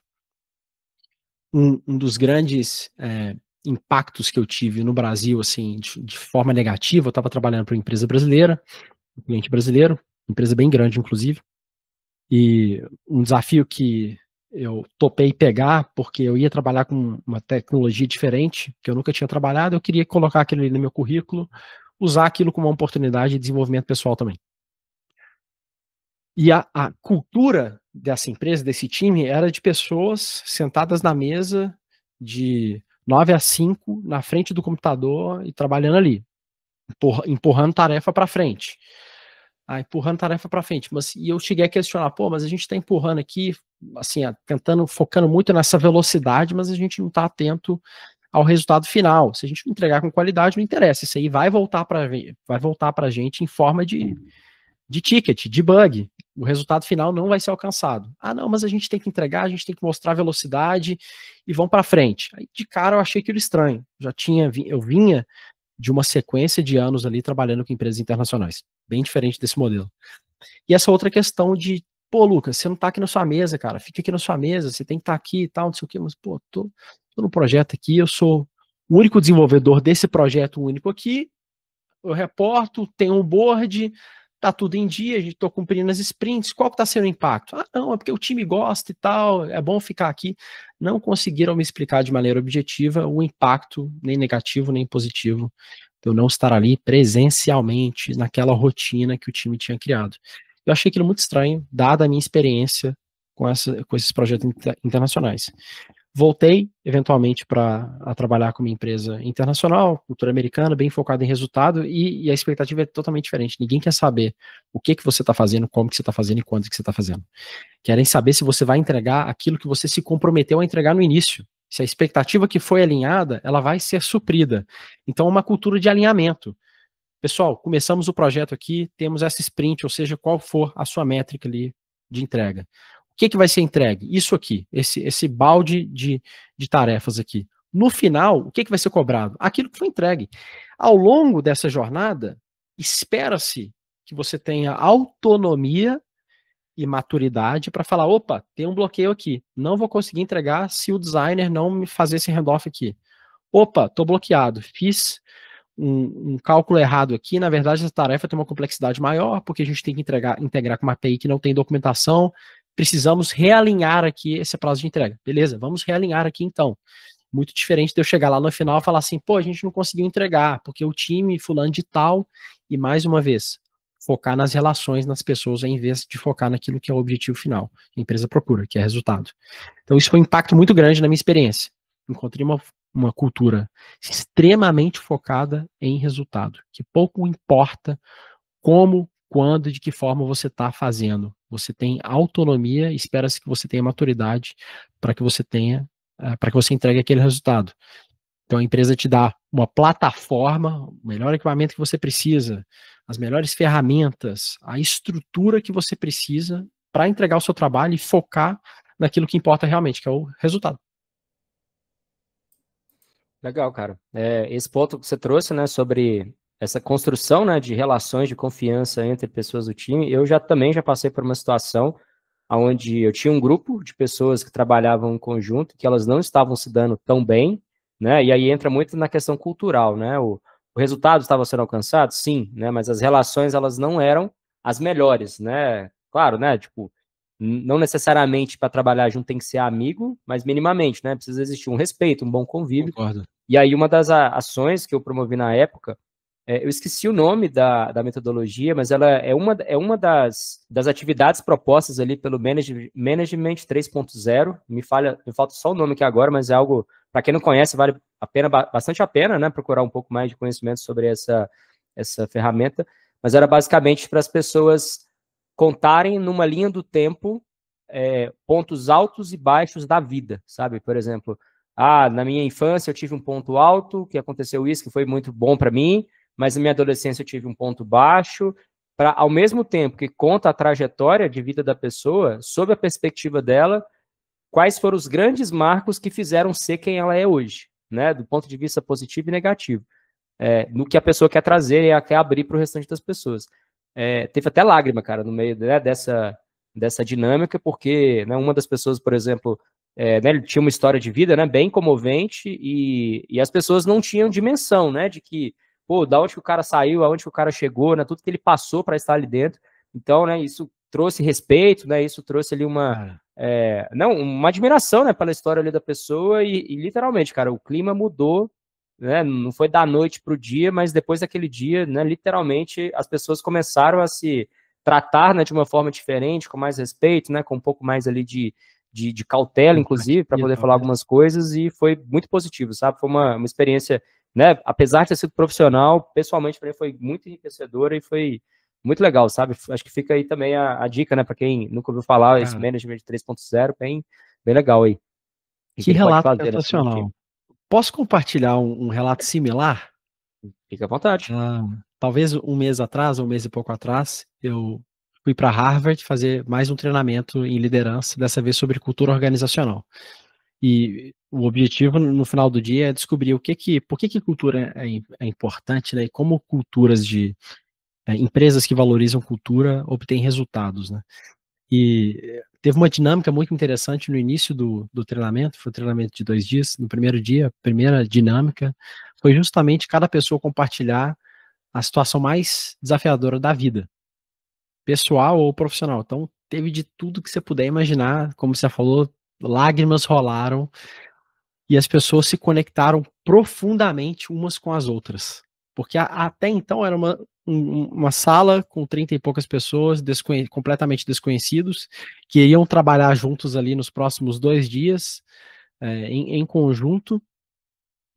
Um dos grandes impactos que eu tive no Brasil, assim, de forma negativa, eu estava trabalhando para uma empresa brasileira, um cliente brasileiro, empresa bem grande, inclusive, e um desafio que eu topei pegar, porque eu ia trabalhar com uma tecnologia diferente, que eu nunca tinha trabalhado, eu queria colocar aquilo ali no meu currículo, usar aquilo como uma oportunidade de desenvolvimento pessoal também. E a cultura dessa empresa, desse time, era de pessoas sentadas na mesa de 9 a 5 na frente do computador e trabalhando ali, empurrando tarefa para frente. Empurrando tarefa para frente. E eu cheguei a questionar, pô, mas a gente está empurrando aqui, assim, focando muito nessa velocidade, mas a gente não está atento ao resultado final. Se a gente não entregar com qualidade, não interessa. Isso aí vai voltar para a gente em forma de ticket, de bug. O resultado final não vai ser alcançado. Não, mas a gente tem que entregar, a gente tem que mostrar velocidade e vamos para frente. Aí, de cara, eu achei aquilo estranho. Eu vinha de uma sequência de anos ali trabalhando com empresas internacionais. Bem diferente desse modelo. E essa outra questão de, pô, Lucas, você não tá aqui na sua mesa, cara, fica aqui na sua mesa, você tem que estar aqui e tal, não sei o quê, mas, pô, tô no projeto aqui, eu sou o único desenvolvedor desse projeto único aqui, eu reporto, tenho um board, tá tudo em dia, a gente tô cumprindo as sprints, qual que tá sendo o impacto? Não, é porque o time gosta e tal, é bom ficar aqui. Não conseguiram me explicar de maneira objetiva o impacto, nem negativo, nem positivo, de eu não estar ali presencialmente naquela rotina que o time tinha criado. Eu achei aquilo muito estranho, dada a minha experiência com esses projetos internacionais. Voltei, eventualmente, para trabalhar com uma empresa internacional, cultura americana, bem focada em resultado, e a expectativa é totalmente diferente. Ninguém quer saber o que você está fazendo, como que você está fazendo e quando que você está fazendo. Querem saber se você vai entregar aquilo que você se comprometeu a entregar no início. Se a expectativa que foi alinhada, ela vai ser suprida. Então, é uma cultura de alinhamento. Pessoal, começamos o projeto aqui, temos essa sprint, ou seja, qual for a sua métrica ali de entrega. O que vai ser entregue? Isso aqui, esse balde de tarefas aqui. No final, o que vai ser cobrado? Aquilo que foi entregue. Ao longo dessa jornada, espera-se que você tenha autonomia e maturidade para falar, opa, tem um bloqueio aqui, não vou conseguir entregar se o designer não me fazer esse handoff aqui. Opa, estou bloqueado, fiz um cálculo errado aqui, na verdade essa tarefa tem uma complexidade maior, porque a gente tem que integrar com uma API que não tem documentação, precisamos realinhar aqui esse prazo de entrega. Beleza, vamos realinhar aqui então. Muito diferente de eu chegar lá no final e falar assim, pô, a gente não conseguiu entregar, porque o time fulano de tal, e mais uma vez, focar nas relações, nas pessoas, em vez de focar naquilo que é o objetivo final, que a empresa procura, que é resultado. Então isso foi um impacto muito grande na minha experiência. Encontrei uma cultura extremamente focada em resultado, que pouco importa como, quando e de que forma você está fazendo. Você tem autonomia, espera-se que você tenha maturidade para que você entregue aquele resultado. Então a empresa te dá uma plataforma, o melhor equipamento que você precisa, as melhores ferramentas, a estrutura que você precisa para entregar o seu trabalho e focar naquilo que importa realmente, que é o resultado. Legal, cara. Esse ponto que você trouxe, né, sobre essa construção, né, de relações de confiança entre pessoas do time, eu também já passei por uma situação onde eu tinha um grupo de pessoas que trabalhavam em conjunto, que elas não estavam se dando tão bem, né, e aí entra muito na questão cultural, né, o resultado estava sendo alcançado, sim, né, mas as relações, elas não eram as melhores, né, claro, né, tipo, não necessariamente para trabalhar junto tem que ser amigo, mas minimamente, né, precisa existir um respeito, um bom convívio. Concordo. E aí uma das ações que eu promovi na época, eu esqueci o nome da metodologia, mas ela é uma das atividades propostas ali pelo Management 3.0. Me falta só o nome aqui agora, mas é algo, para quem não conhece, vale bastante a pena, né, procurar um pouco mais de conhecimento sobre essa ferramenta. Mas era basicamente para as pessoas contarem numa linha do tempo pontos altos e baixos da vida, sabe? Por exemplo, na minha infância eu tive um ponto alto, que aconteceu isso, que foi muito bom para mim, mas na minha adolescência eu tive um ponto baixo, para ao mesmo tempo que conta a trajetória de vida da pessoa, sob a perspectiva dela, quais foram os grandes marcos que fizeram ser quem ela é hoje, né? Do ponto de vista positivo e negativo. No que a pessoa quer trazer e quer abrir para o restante das pessoas. Teve até lágrima, cara, no meio, né, dessa dinâmica, porque, né, uma das pessoas, por exemplo, né, ele tinha uma história de vida, né, bem comovente, e as pessoas não tinham dimensão, né, de que, pô, da onde que o cara saiu, aonde que o cara chegou, né, tudo que ele passou para estar ali dentro. Então, né, isso trouxe respeito, né, isso trouxe ali uma admiração, né, pela história ali da pessoa, e literalmente, cara, o clima mudou, né, não foi da noite para o dia, mas depois daquele dia, né, literalmente, as pessoas começaram a se tratar, né, de uma forma diferente, com mais respeito, né, com um pouco mais ali de cautela, inclusive, para poder falar algumas coisas, e foi muito positivo, sabe? Foi uma experiência, né, apesar de ter sido profissional, pessoalmente para mim foi muito enriquecedora e foi muito legal, sabe? Acho que fica aí também a dica, né, para quem nunca ouviu falar, esse Management 3.0, bem legal aí. Que ele pode relato fazer, né, sensacional. Posso compartilhar um relato similar? Fica à vontade. Talvez um mês atrás, ou um mês e pouco atrás, eu fui para Harvard fazer mais um treinamento em liderança, dessa vez sobre cultura organizacional. E o objetivo no final do dia é descobrir por que cultura é importante, né? E como culturas de empresas que valorizam cultura obtêm resultados, né? E teve uma dinâmica muito interessante no início do treinamento, foi um treinamento de 2 dias. No primeiro dia, a primeira dinâmica foi justamente cada pessoa compartilhar a situação mais desafiadora da vida, pessoal ou profissional. Então, teve de tudo que você puder imaginar, como você falou, lágrimas rolaram e as pessoas se conectaram profundamente umas com as outras. Porque até então era uma sala com 30 e poucas pessoas, completamente desconhecidos, que iriam trabalhar juntos ali nos próximos 2 dias, em conjunto,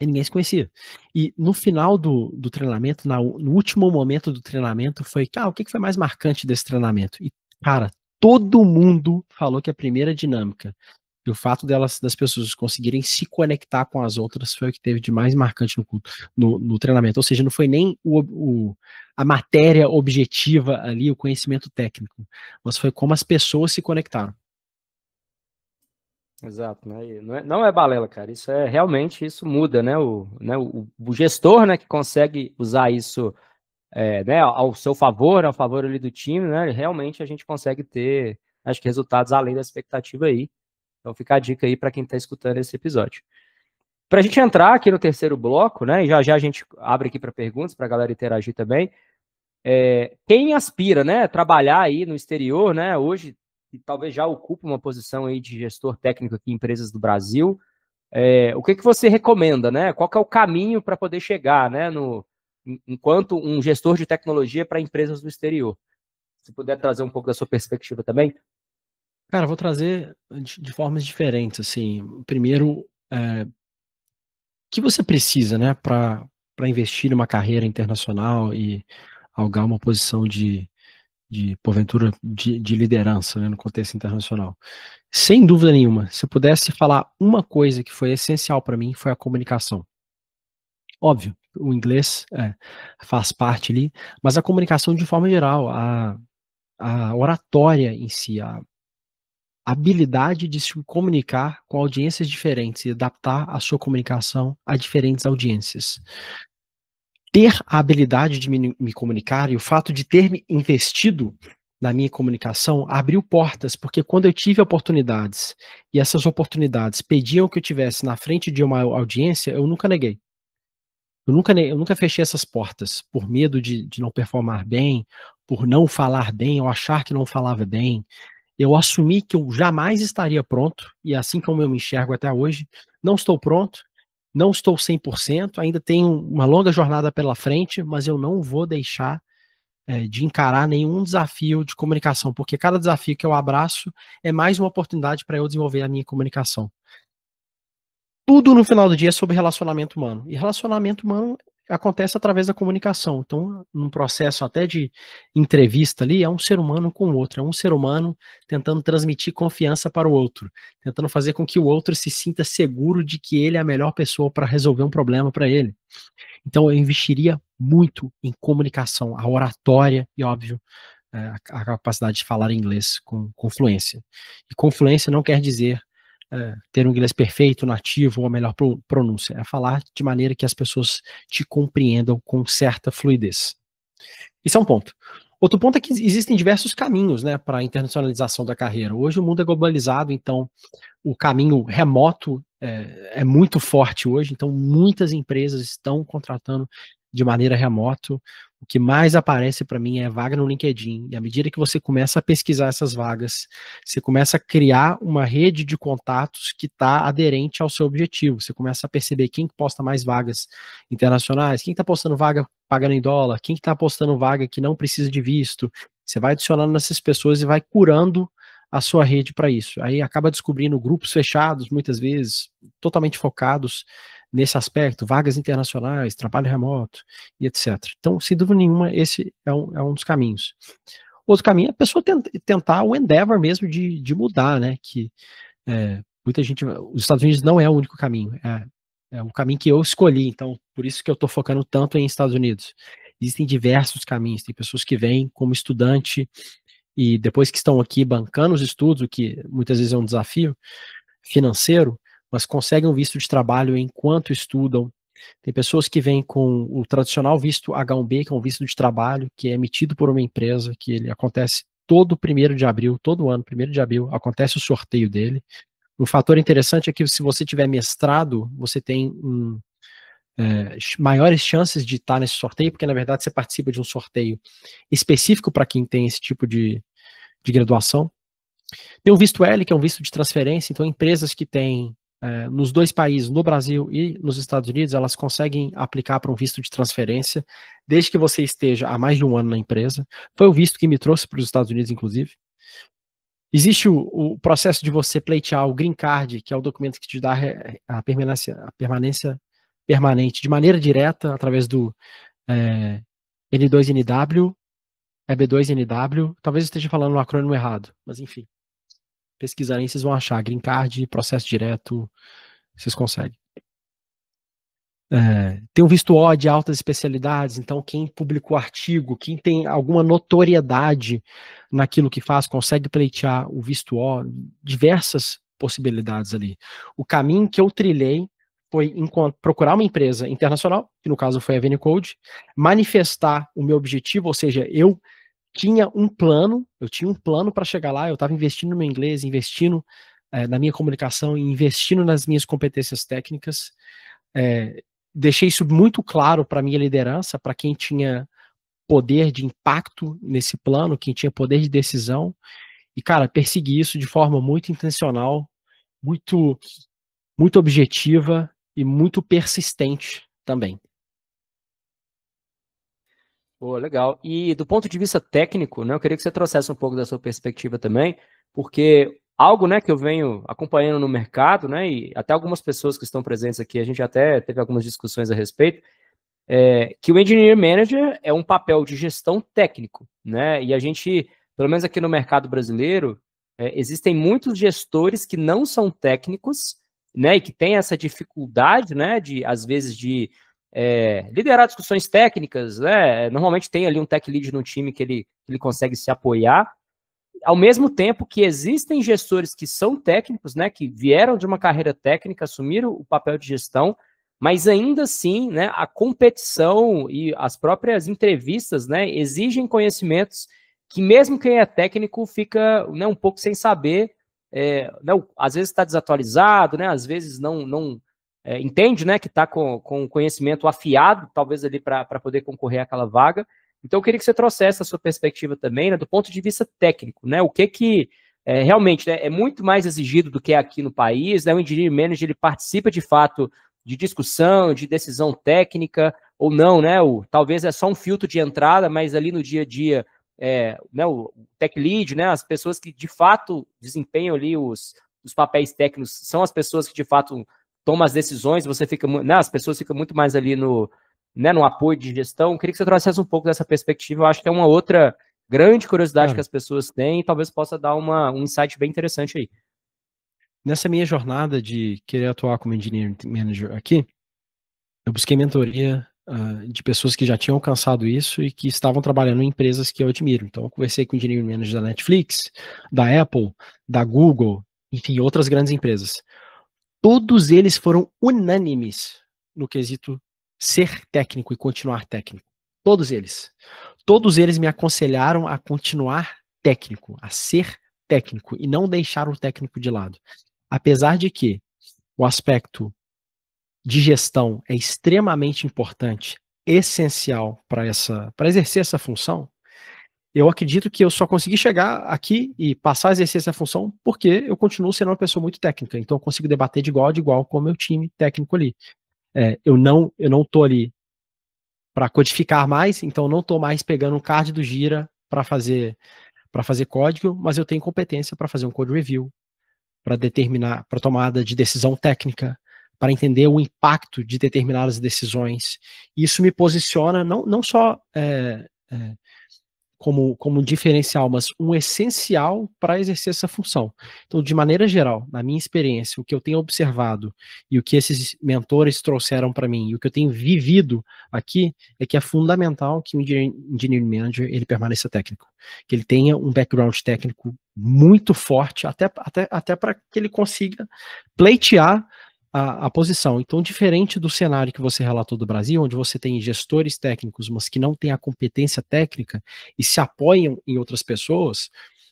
e ninguém se conhecia. E no final do treinamento, no último momento do treinamento, foi, o que foi mais marcante desse treinamento? E, cara, todo mundo falou que a primeira dinâmica e o fato das pessoas conseguirem se conectar com as outras foi o que teve de mais marcante no treinamento. Ou seja, não foi nem a matéria objetiva ali, o conhecimento técnico, mas foi como as pessoas se conectaram. Exato, né? Não é balela, cara. Isso realmente isso muda, né? O gestor, né, que consegue usar isso, né, ao seu favor, ao favor ali do time, né? Realmente a gente consegue ter, acho que resultados além da expectativa aí. Então fica a dica aí para quem está escutando esse episódio. Para a gente entrar aqui no terceiro bloco, né? E já a gente abre aqui para perguntas para a galera interagir também. Quem aspira, né, a trabalhar aí no exterior, né? Hoje e talvez já ocupe uma posição aí de gestor técnico aqui em empresas do Brasil. O que você recomenda, né? Qual que é o caminho para poder chegar, né, enquanto um gestor de tecnologia para empresas do exterior? Se puder trazer um pouco da sua perspectiva também. Cara, eu vou trazer de formas diferentes, assim. Primeiro, que você precisa, né, para investir numa carreira internacional e algar uma posição porventura, de liderança, né, no contexto internacional. Sem dúvida nenhuma, se eu pudesse falar uma coisa que foi essencial para mim, foi a comunicação. Óbvio, o inglês faz parte ali, mas a comunicação de forma geral, a oratória em si, habilidade de se comunicar com audiências diferentes e adaptar a sua comunicação a diferentes audiências. Ter a habilidade de me comunicar e o fato de ter me investido na minha comunicação abriu portas, porque quando eu tive oportunidades e essas oportunidades pediam que eu tivesse na frente de uma audiência, eu nunca neguei. Eu nunca fechei essas portas por medo de não performar bem, por não falar bem, ou achar que não falava bem. Eu assumi que eu jamais estaria pronto, e assim como eu me enxergo até hoje, não estou pronto, não estou 100%, ainda tenho uma longa jornada pela frente, mas eu não vou deixar de encarar nenhum desafio de comunicação, porque cada desafio que eu abraço é mais uma oportunidade para eu desenvolver a minha comunicação. Tudo no final do dia é sobre relacionamento humano. E relacionamento humano acontece através da comunicação. Então, num processo até de entrevista ali, é um ser humano com o outro, é um ser humano tentando transmitir confiança para o outro, tentando fazer com que o outro se sinta seguro de que ele é a melhor pessoa para resolver um problema para ele. Então, eu investiria muito em comunicação, a oratória e, óbvio, a capacidade de falar inglês com fluência. E com fluência não quer dizer ter um inglês perfeito, nativo ou a melhor pronúncia. É falar de maneira que as pessoas te compreendam com certa fluidez. Isso é um ponto. Outro ponto é que existem diversos caminhos, né, para a internacionalização da carreira. Hoje o mundo é globalizado, então o caminho remoto é muito forte hoje, então muitas empresas estão contratando de maneira remoto. O que mais aparece para mim é vaga no LinkedIn, e à medida que você começa a pesquisar essas vagas, você começa a criar uma rede de contatos que está aderente ao seu objetivo. Você começa a perceber quem posta mais vagas internacionais, quem está postando vaga pagando em dólar, quem está postando vaga que não precisa de visto. Você vai adicionando essas pessoas e vai curando a sua rede para isso. Aí acaba descobrindo grupos fechados, muitas vezes, totalmente focados nesse aspecto, vagas internacionais, trabalho remoto e etc. Então, sem dúvida nenhuma, esse é um dos caminhos. Outro caminho é a pessoa tentar o endeavor mesmo de mudar, né? Que muita gente, os Estados Unidos não é o único caminho, é o caminho que eu escolhi, então por isso que eu estou focando tanto em Estados Unidos. Existem diversos caminhos, tem pessoas que vêm como estudante e depois que estão aqui bancando os estudos, o que muitas vezes é um desafio financeiro, mas conseguem um visto de trabalho enquanto estudam. Tem pessoas que vêm com o tradicional visto H1B, que é um visto de trabalho, que é emitido por uma empresa, que ele acontece todo 1º de abril, todo ano, 1º de abril, acontece o sorteio dele. Um fator interessante é que se você tiver mestrado, você tem maiores chances de estar nesse sorteio, porque na verdade você participa de um sorteio específico para quem tem esse tipo de graduação. Tem o visto L, que é um visto de transferência, então empresas que têm nos dois países, no Brasil e nos Estados Unidos, elas conseguem aplicar para um visto de transferência, desde que você esteja há mais de um ano na empresa. Foi o visto que me trouxe para os Estados Unidos, inclusive. Existe o processo de você pleitear o Green Card, que é o documento que te dá a permanência permanente de maneira direta, através do N2NW, EB2NW, talvez eu esteja falando o acrônimo errado, mas enfim. Pesquisarem, vocês vão achar Green Card, processo direto, vocês conseguem. Tem um visto O de altas especialidades, então quem publicou artigo, quem tem alguma notoriedade naquilo que faz, consegue pleitear o visto O, diversas possibilidades ali. O caminho que eu trilhei foi procurar uma empresa internacional, que no caso foi a Venicode, manifestar o meu objetivo, ou seja, eu tinha um plano para chegar lá, eu estava investindo no meu inglês, investindo na minha comunicação, investindo nas minhas competências técnicas, deixei isso muito claro para a minha liderança, para quem tinha poder de impacto nesse plano, quem tinha poder de decisão, e, cara, persegui isso de forma muito intencional, muito, muito objetiva e muito persistente também. Pô, legal. E do ponto de vista técnico, né, eu queria que você trouxesse um pouco da sua perspectiva também, porque algo, né, que eu venho acompanhando no mercado, né, e até algumas pessoas que estão presentes aqui, a gente até teve algumas discussões a respeito, que o Engineer Manager é um papel de gestão técnico, né, e a gente, pelo menos aqui no mercado brasileiro, existem muitos gestores que não são técnicos, né, e que têm essa dificuldade, né, de, às vezes, de liderar discussões técnicas, né? Normalmente tem ali um tech lead no time que ele consegue se apoiar. ao mesmo tempo que existem gestores que são técnicos, né, que vieram de uma carreira técnica, assumiram o papel de gestão, mas ainda assim, né, a competição e as próprias entrevistas, né, exigem conhecimentos que mesmo quem é técnico fica, né, um pouco sem saber, não, às vezes está desatualizado, né, às vezes não entende, né, que está com conhecimento afiado, talvez ali para poder concorrer àquela vaga. Então eu queria que você trouxesse a sua perspectiva também, né, do ponto de vista técnico, né, o que realmente, né, é muito mais exigido do que é aqui no país, né, o Engineering Manager ele participa de fato de discussão, de decisão técnica, ou não, né, talvez é só um filtro de entrada, mas ali no dia a dia, né, o tech lead, né, as pessoas que de fato desempenham ali os papéis técnicos, são as pessoas que de fato tomam as decisões, você fica, né, as pessoas ficam muito mais ali no apoio de gestão. Eu queria que você trouxesse um pouco dessa perspectiva, eu acho que é uma outra grande curiosidade que as pessoas têm, e talvez possa dar um insight bem interessante aí. Nessa minha jornada de querer atuar como Engineering Manager aqui, eu busquei mentoria de pessoas que já tinham alcançado isso e que estavam trabalhando em empresas que eu admiro. Então, eu conversei com o Engineering Manager da Netflix, da Apple, da Google, enfim, outras grandes empresas. Todos eles foram unânimes no quesito ser técnico e continuar técnico. Todos eles. Todos eles me aconselharam a continuar técnico, a ser técnico e não deixar o técnico de lado. Apesar de que o aspecto de gestão é extremamente importante, essencial para exercer essa função, eu acredito que eu só consegui chegar aqui e passar a exercer essa função porque eu continuo sendo uma pessoa muito técnica, então eu consigo debater de igual com o meu time técnico ali. Eu não estou ali para codificar mais, então eu não estou mais pegando um card do Gira para fazer código, mas eu tenho competência para fazer um code review, para determinar, para tomada de decisão técnica, para entender o impacto de determinadas decisões. Isso me posiciona não só como diferencial, mas um essencial para exercer essa função. Então, de maneira geral, na minha experiência, o que eu tenho observado e o que esses mentores trouxeram para mim e o que eu tenho vivido aqui é que é fundamental que o Engineering Manager ele permaneça técnico, que ele tenha um background técnico muito forte, até para que ele consiga pleitear a posição. Então, diferente do cenário que você relatou do Brasil, onde você tem gestores técnicos, mas que não têm a competência técnica e se apoiam em outras pessoas,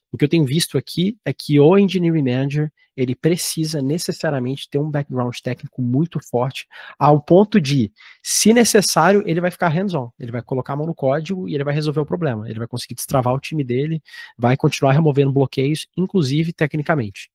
o que eu tenho visto aqui é que o Engineering Manager, ele precisa necessariamente ter um background técnico muito forte, ao ponto de, se necessário, ele vai ficar hands-on, ele vai colocar a mão no código e ele vai resolver o problema, ele vai conseguir destravar o time dele, vai continuar removendo bloqueios, inclusive tecnicamente.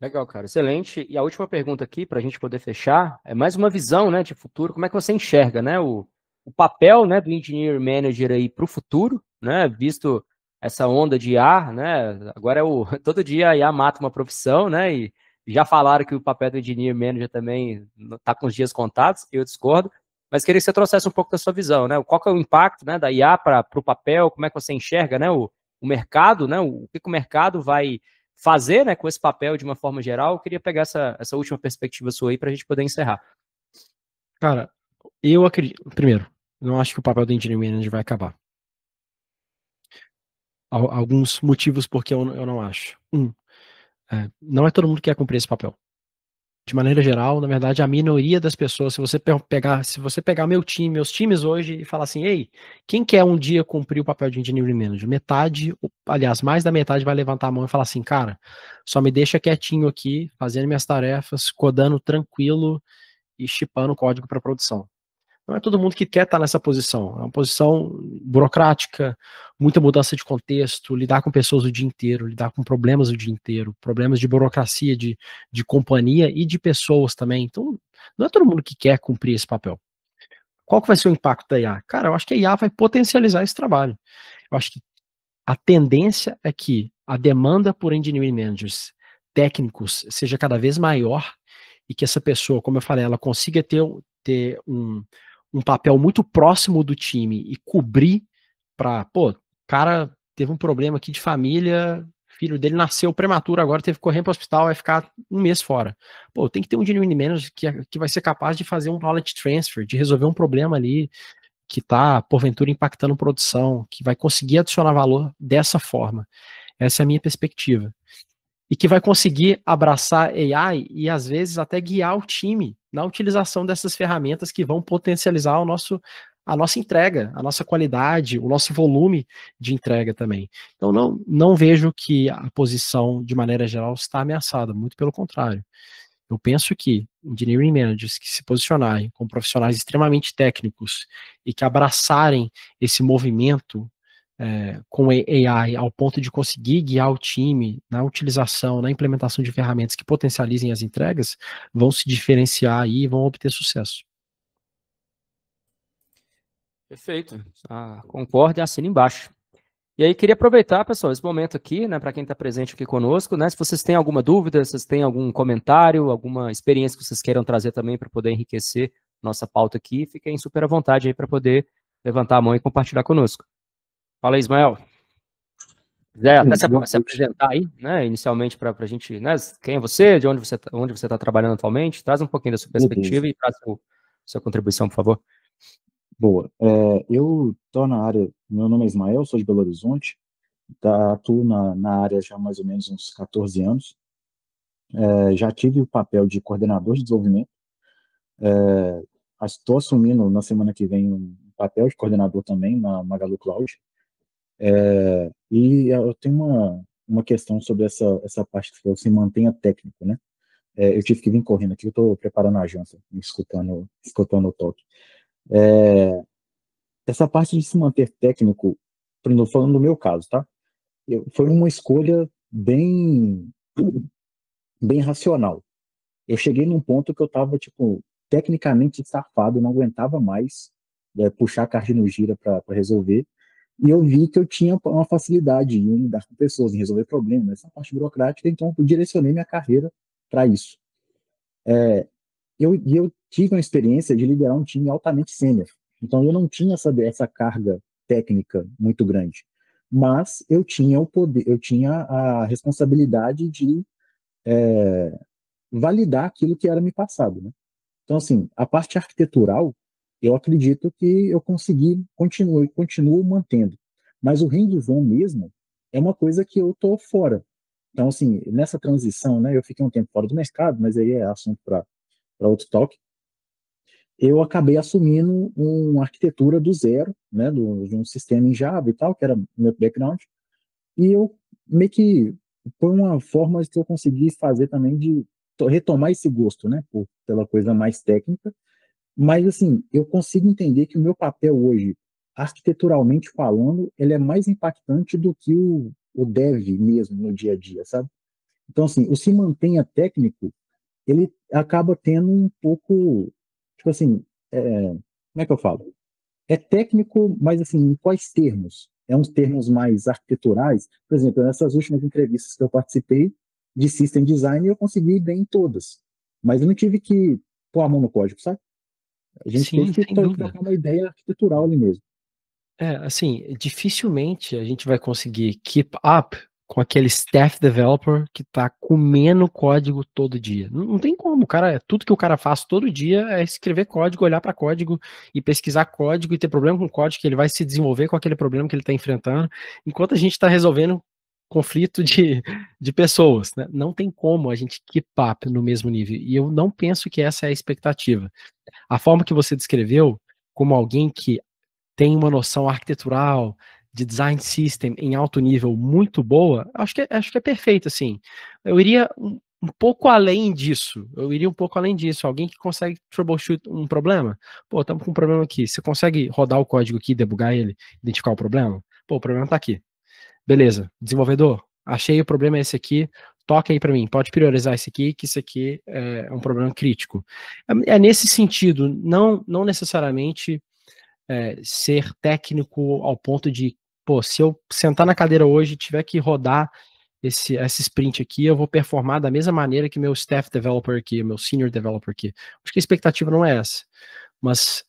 Legal, cara, excelente. E a última pergunta aqui, para a gente poder fechar, é mais uma visão, né, de futuro. Como é que você enxerga, né, o papel, né, do Engineer Manager aí para o futuro, né, visto essa onda de IA, né, agora todo dia a IA mata uma profissão, né, e já falaram que o papel do Engineer Manager também está com os dias contados, eu discordo, mas queria que você trouxesse um pouco da sua visão, né, qual que é o impacto, né, da IA para o papel, como é que você enxerga, né, o mercado, né, o que o mercado vai fazer, né, com esse papel de uma forma geral. Eu queria pegar essa última perspectiva sua aí para a gente poder encerrar. Cara, eu acredito, primeiro, não acho que o papel do Engineering Manager vai acabar. Alguns motivos porque eu não acho. Não é todo mundo que quer cumprir esse papel. De maneira geral, na verdade, a minoria das pessoas, se você pegar meus times hoje e falar assim, ei, quem quer um dia cumprir o papel de Engineering Manager? Metade, aliás, mais da metade vai levantar a mão e falar assim, cara, só me deixa quietinho aqui, fazendo minhas tarefas, codando tranquilo e shippando código para produção. Não é todo mundo que quer estar nessa posição. É uma posição burocrática, muita mudança de contexto, lidar com pessoas o dia inteiro, lidar com problemas o dia inteiro, problemas de burocracia, de companhia e de pessoas também. Então, não é todo mundo que quer cumprir esse papel. Qual que vai ser o impacto da IA? Cara, eu acho que a IA vai potencializar esse trabalho. Eu acho que a tendência é que a demanda por engineering managers técnicos seja cada vez maior e que essa pessoa, como eu falei, ela consiga ter um papel muito próximo do time e cobrir para, cara teve um problema aqui de família, filho dele nasceu prematuro, agora teve que correr para o hospital, vai ficar um mês fora. Tem que ter um engineering manager que vai ser capaz de fazer um knowledge transfer, de resolver um problema ali que está, porventura, impactando produção, que vai conseguir adicionar valor dessa forma. Essa é a minha perspectiva. E que vai conseguir abraçar AI e, às vezes, até guiar o time na utilização dessas ferramentas que vão potencializar a nossa entrega, a nossa qualidade, o nosso volume de entrega também. Então, não vejo que a posição, de maneira geral, está ameaçada, muito pelo contrário. Eu penso que engineering managers que se posicionarem como profissionais extremamente técnicos e que abraçarem esse movimento com AI ao ponto de conseguir guiar o time na utilização, na implementação de ferramentas que potencializem as entregas, vão se diferenciar aí e vão obter sucesso. Perfeito. Concordo e assina embaixo. E aí, queria aproveitar, pessoal, esse momento aqui, né, para quem está presente aqui conosco, né, se vocês têm alguma dúvida, se vocês têm algum comentário, alguma experiência que vocês queiram trazer também para poder enriquecer nossa pauta aqui, fiquem super à vontade aí para poder levantar a mão e compartilhar conosco. Fala aí, Ismael. Quiser até se apresentar aí, né, inicialmente para a gente, né, quem é você, de onde você está trabalhando atualmente, traz um pouquinho da sua perspectiva e traz sua contribuição, por favor. Boa. Eu estou na área, meu nome é Ismael, sou de Belo Horizonte, atuo na área já há mais ou menos uns 14 anos. Já tive o papel de coordenador de desenvolvimento. Estou assumindo na semana que vem um papel de coordenador também na Magalu Cloud. E eu tenho uma questão sobre essa parte que você mantenha técnico, né? Eu tive que vir correndo aqui, eu estou preparando a janta, escutando o toque. Essa parte de se manter técnico, falando do meu caso, tá? Foi uma escolha bem racional. Eu cheguei num ponto que eu estava, tipo, tecnicamente estafado, não aguentava mais puxar a carga no gira para resolver. E eu vi que eu tinha uma facilidade em lidar com pessoas, em resolver problemas, essa parte burocrática, então eu direcionei minha carreira para isso. Eu tive uma experiência de liderar um time altamente sênior, então eu não tinha essa carga técnica muito grande, mas eu tinha o poder, eu tinha a responsabilidade de validar aquilo que era me passado, né? Então, assim, a parte arquitetural, eu acredito que eu consegui, continuo mantendo. Mas o hands-on mesmo é uma coisa que eu tô fora. Então, assim, nessa transição, né, eu fiquei um tempo fora do mercado, mas aí é assunto para outro talk. Eu acabei assumindo uma arquitetura do zero, né, de um sistema em Java e tal, que era meu background, e eu meio que foi uma forma que eu consegui fazer também de retomar esse gosto, né, pela coisa mais técnica. Mas, assim, eu consigo entender que o meu papel hoje, arquiteturalmente falando, ele é mais impactante do que o dev mesmo no dia a dia, sabe? Então, assim, o se mantenha técnico, ele acaba tendo um pouco, tipo assim, como é que eu falo? É técnico, mas, assim, em quais termos? É uns termos mais arquiteturais? Por exemplo, nessas últimas entrevistas que eu participei de System Design, eu consegui ir bem em todas. Mas eu não tive que pôr a mão no código, sabe? A gente Sim, teve que sem dúvida. trocar uma ideia arquitetural ali mesmo. Assim, dificilmente a gente vai conseguir keep up com aquele staff developer que tá comendo código todo dia. Não tem como, cara, tudo que o cara faz todo dia é escrever código, olhar para código e pesquisar código e ter problema com código, que ele vai se desenvolver com aquele problema que ele está enfrentando, enquanto a gente está resolvendo conflito de pessoas, né? Não tem como a gente keep up no mesmo nível, e eu não penso que essa é a expectativa. A forma que você descreveu, como alguém que tem uma noção arquitetural, de design system em alto nível muito boa, acho que é perfeito, assim. Eu iria um pouco além disso. Alguém que consegue troubleshoot um problema. Pô, estamos com um problema aqui. Você consegue rodar o código aqui, debugar ele, identificar o problema? Pô, o problema está aqui. Beleza. Desenvolvedor, achei o problema é esse aqui. Toca aí para mim. Pode priorizar esse aqui, que isso aqui é um problema crítico. É nesse sentido, não necessariamente ser técnico ao ponto de, pô, se eu sentar na cadeira hoje e tiver que rodar essa sprint aqui, eu vou performar da mesma maneira que meu staff developer aqui, meu senior developer aqui. Acho que a expectativa não é essa, mas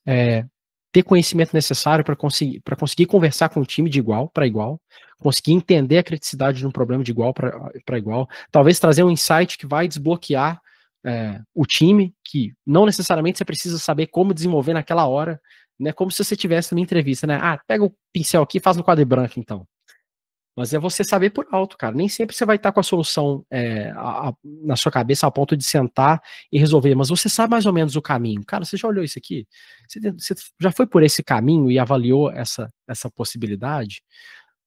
ter conhecimento necessário para conseguir conversar com o time de igual para igual, conseguir entender a criticidade de um problema de igual para igual, talvez trazer um insight que vai desbloquear o time, que não necessariamente você precisa saber como desenvolver naquela hora, né? Como se você tivesse uma entrevista, né? Ah, pega o pincel aqui e faz no quadro branco, então. Mas é você saber por alto, cara. Nem sempre você vai estar com a solução na sua cabeça ao ponto de sentar e resolver, mas você sabe mais ou menos o caminho. Cara, você já olhou isso aqui? Você já foi por esse caminho e avaliou essa possibilidade?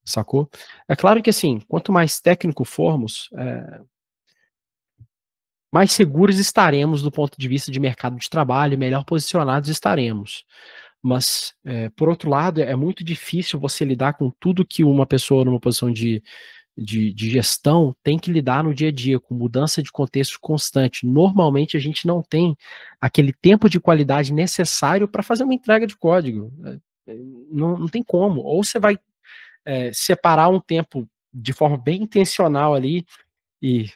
Sacou? É claro que, assim, quanto mais técnico formos, mais seguros estaremos do ponto de vista de mercado de trabalho, melhor posicionados estaremos. Mas, por outro lado, é muito difícil você lidar com tudo que uma pessoa numa posição de gestão tem que lidar no dia a dia, com mudança de contexto constante. Normalmente, a gente não tem aquele tempo de qualidade necessário para fazer uma entrega de código. Não tem como. Ou você vai separar um tempo de forma bem intencional ali e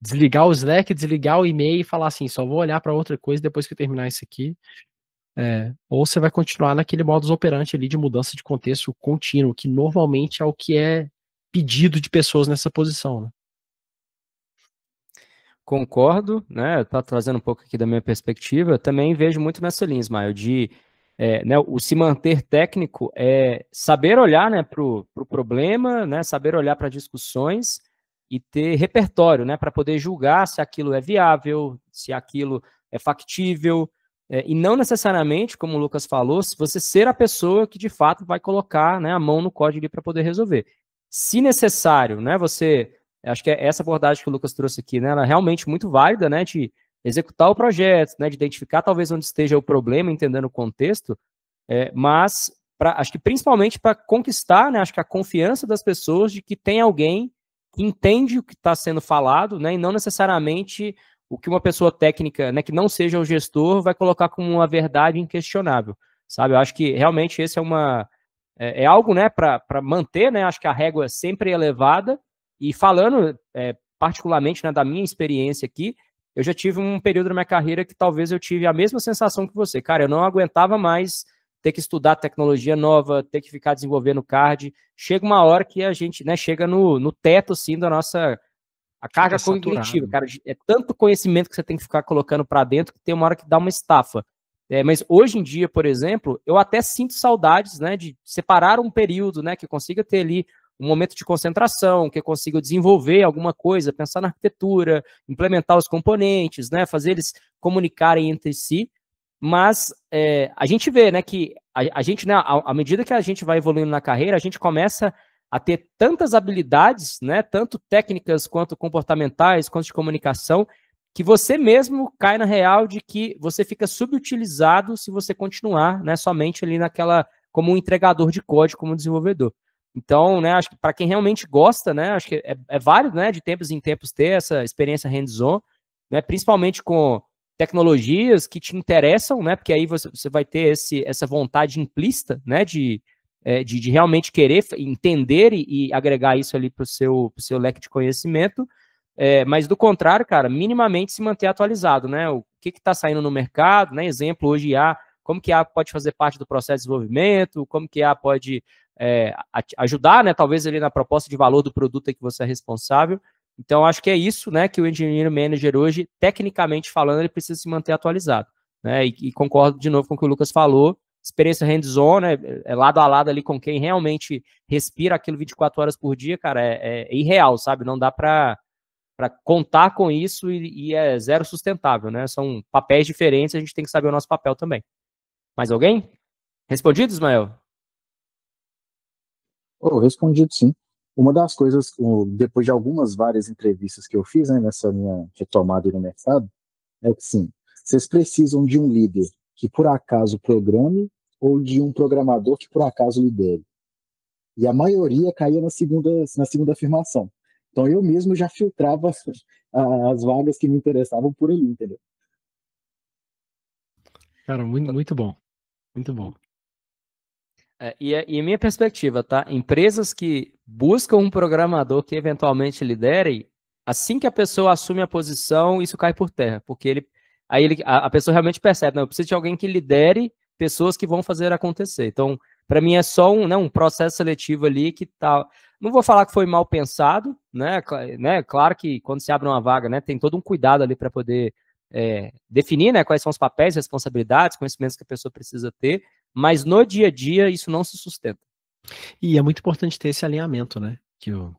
desligar o Slack, desligar o e-mail e falar assim, só vou olhar para outra coisa depois que eu terminar isso aqui. Ou você vai continuar naquele modus operandi ali de mudança de contexto contínuo, que normalmente é o que é pedido de pessoas nessa posição, né? Concordo, né? Tá trazendo um pouco aqui da minha perspectiva. Também vejo muito nessa linha, Ismael, de né, o se manter técnico é saber olhar, né, para o problema, né, saber olhar para discussões e ter repertório, né, para poder julgar se aquilo é viável, se aquilo é factível, e não necessariamente, como o Lucas falou, se você ser a pessoa que de fato vai colocar, né, a mão no código para poder resolver. Se necessário, né, acho que essa abordagem que o Lucas trouxe aqui, né, ela é realmente muito válida, né, de executar o projeto, né, de identificar talvez onde esteja o problema, entendendo o contexto, mas acho que principalmente para conquistar, né, acho que a confiança das pessoas de que tem alguém que entende o que está sendo falado, né, e não necessariamente o que uma pessoa técnica, né, que não seja o gestor, vai colocar como uma verdade inquestionável, sabe? Eu acho que realmente esse é algo, né, para manter, né, acho que a régua sempre elevada. E falando particularmente, né, da minha experiência aqui, eu já tive um período na minha carreira que talvez eu tive a mesma sensação que você. Cara, eu não aguentava mais ter que estudar tecnologia nova, ter que ficar desenvolvendo card. Chega uma hora que a gente, né, chega no teto, assim, da nossa a carga cognitiva, cara. É tanto conhecimento que você tem que ficar colocando para dentro que tem uma hora que dá uma estafa. Mas hoje em dia, por exemplo, eu até sinto saudades, né, de separar um período, né, que eu consiga ter ali um momento de concentração, que eu consiga desenvolver alguma coisa, pensar na arquitetura, implementar os componentes, né, fazer eles comunicarem entre si. Mas a gente vê, né, que a gente, né, à medida que a gente vai evoluindo na carreira, a gente começa a ter tantas habilidades, né, tanto técnicas quanto comportamentais, quanto de comunicação, que você mesmo cai na real de que você fica subutilizado se você continuar, né, somente ali como um entregador de código, como desenvolvedor. Então, né, acho que para quem realmente gosta, né, acho que é válido, né, de tempos em tempos ter essa experiência hands-on, né, principalmente com tecnologias que te interessam, né, porque aí você vai ter essa vontade implícita, né, de realmente querer entender e agregar isso ali para o seu leque de conhecimento, mas do contrário, cara, minimamente se manter atualizado, né, o que está saindo no mercado, né, exemplo, hoje IA, como que a IA pode fazer parte do processo de desenvolvimento, como que a IA pode ajudar, né, talvez ali na proposta de valor do produto que você é responsável. Então, acho que é isso, né, que o Engineering Manager hoje, tecnicamente falando, ele precisa se manter atualizado, né, e concordo de novo com o que o Lucas falou, experiência hands-on, né, lado a lado ali com quem realmente respira aquilo 24 horas por dia, cara, é irreal, sabe, não dá para contar com isso e é zero sustentável, né, são papéis diferentes, a gente tem que saber o nosso papel também. Mais alguém? Respondido, Ismael? Respondido sim. Uma das coisas, depois de várias entrevistas que eu fiz, né, nessa minha retomada no mercado, é que sim, vocês precisam de um líder que por acaso programe ou de um programador que por acaso lidere. E a maioria caía na segunda afirmação. Então eu mesmo já filtrava as vagas que me interessavam por ali, entendeu? Cara, muito bom. Muito bom. E a minha perspectiva, tá? Empresas que buscam um programador que eventualmente lidere, assim que a pessoa assume a posição, isso cai por terra, porque a pessoa realmente percebe, não, eu preciso de alguém que lidere pessoas que vão fazer acontecer. Então, para mim é só um processo seletivo ali que tá. Não vou falar que foi mal pensado, né? Claro que quando se abre uma vaga, né, tem todo um cuidado ali para poder definir, né, quais são os papéis, responsabilidades, conhecimentos que a pessoa precisa ter. Mas no dia a dia isso não se sustenta. E é muito importante ter esse alinhamento, né? que o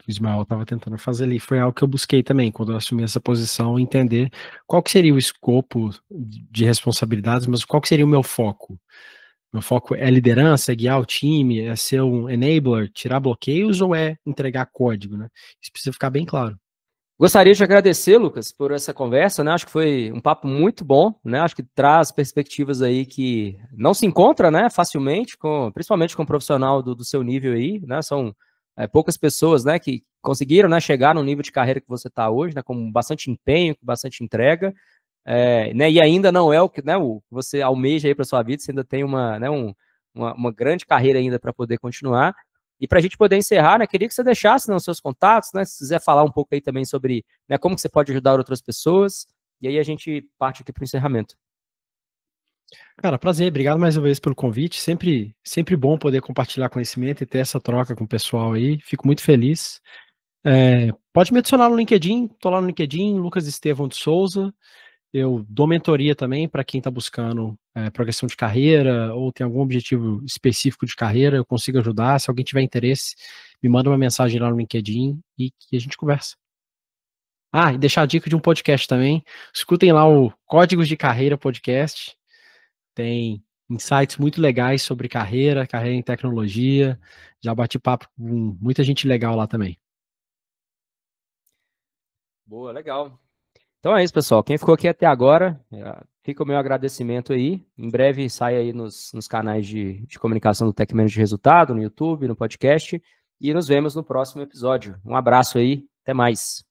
Ismael estava tentando fazer ali. Foi algo que eu busquei também, quando eu assumi essa posição, entender qual que seria o escopo de responsabilidades, mas qual que seria o meu foco. Meu foco é liderança, é guiar o time, é ser um enabler, tirar bloqueios ou é entregar código, né? Isso precisa ficar bem claro. Gostaria de agradecer, Lucas, por essa conversa, né? Acho que foi um papo muito bom, né? Acho que traz perspectivas aí que não se encontra, né, facilmente, principalmente com um profissional do seu nível aí, né? São poucas pessoas, né, que conseguiram, né, chegar no nível de carreira que você está hoje, né, com bastante empenho, com bastante entrega, né? E ainda não é o que, né, o que você almeja aí para sua vida, você ainda tem uma grande carreira ainda para poder continuar. E para a gente poder encerrar, né, queria que você deixasse, né, os seus contatos, né, se quiser falar um pouco aí também sobre, né, como que você pode ajudar outras pessoas, e aí a gente parte aqui para o encerramento. Cara, prazer, obrigado mais uma vez pelo convite, sempre bom poder compartilhar conhecimento e ter essa troca com o pessoal aí, fico muito feliz. Pode me adicionar no LinkedIn, tô lá no LinkedIn, Lucas Estevão de Souza. Eu dou mentoria também para quem está buscando progressão de carreira ou tem algum objetivo específico de carreira, eu consigo ajudar. Se alguém tiver interesse, me manda uma mensagem lá no LinkedIn e a gente conversa. E deixar a dica de um podcast também. Escutem lá o Códigos de Carreira Podcast. Tem insights muito legais sobre carreira em tecnologia. Já bati papo com muita gente legal lá também. Boa, legal. Então é isso, pessoal. Quem ficou aqui até agora, fica o meu agradecimento aí. Em breve sai aí nos canais de comunicação do Tech Manager de Resultado, no YouTube, no podcast. E nos vemos no próximo episódio. Um abraço aí, até mais.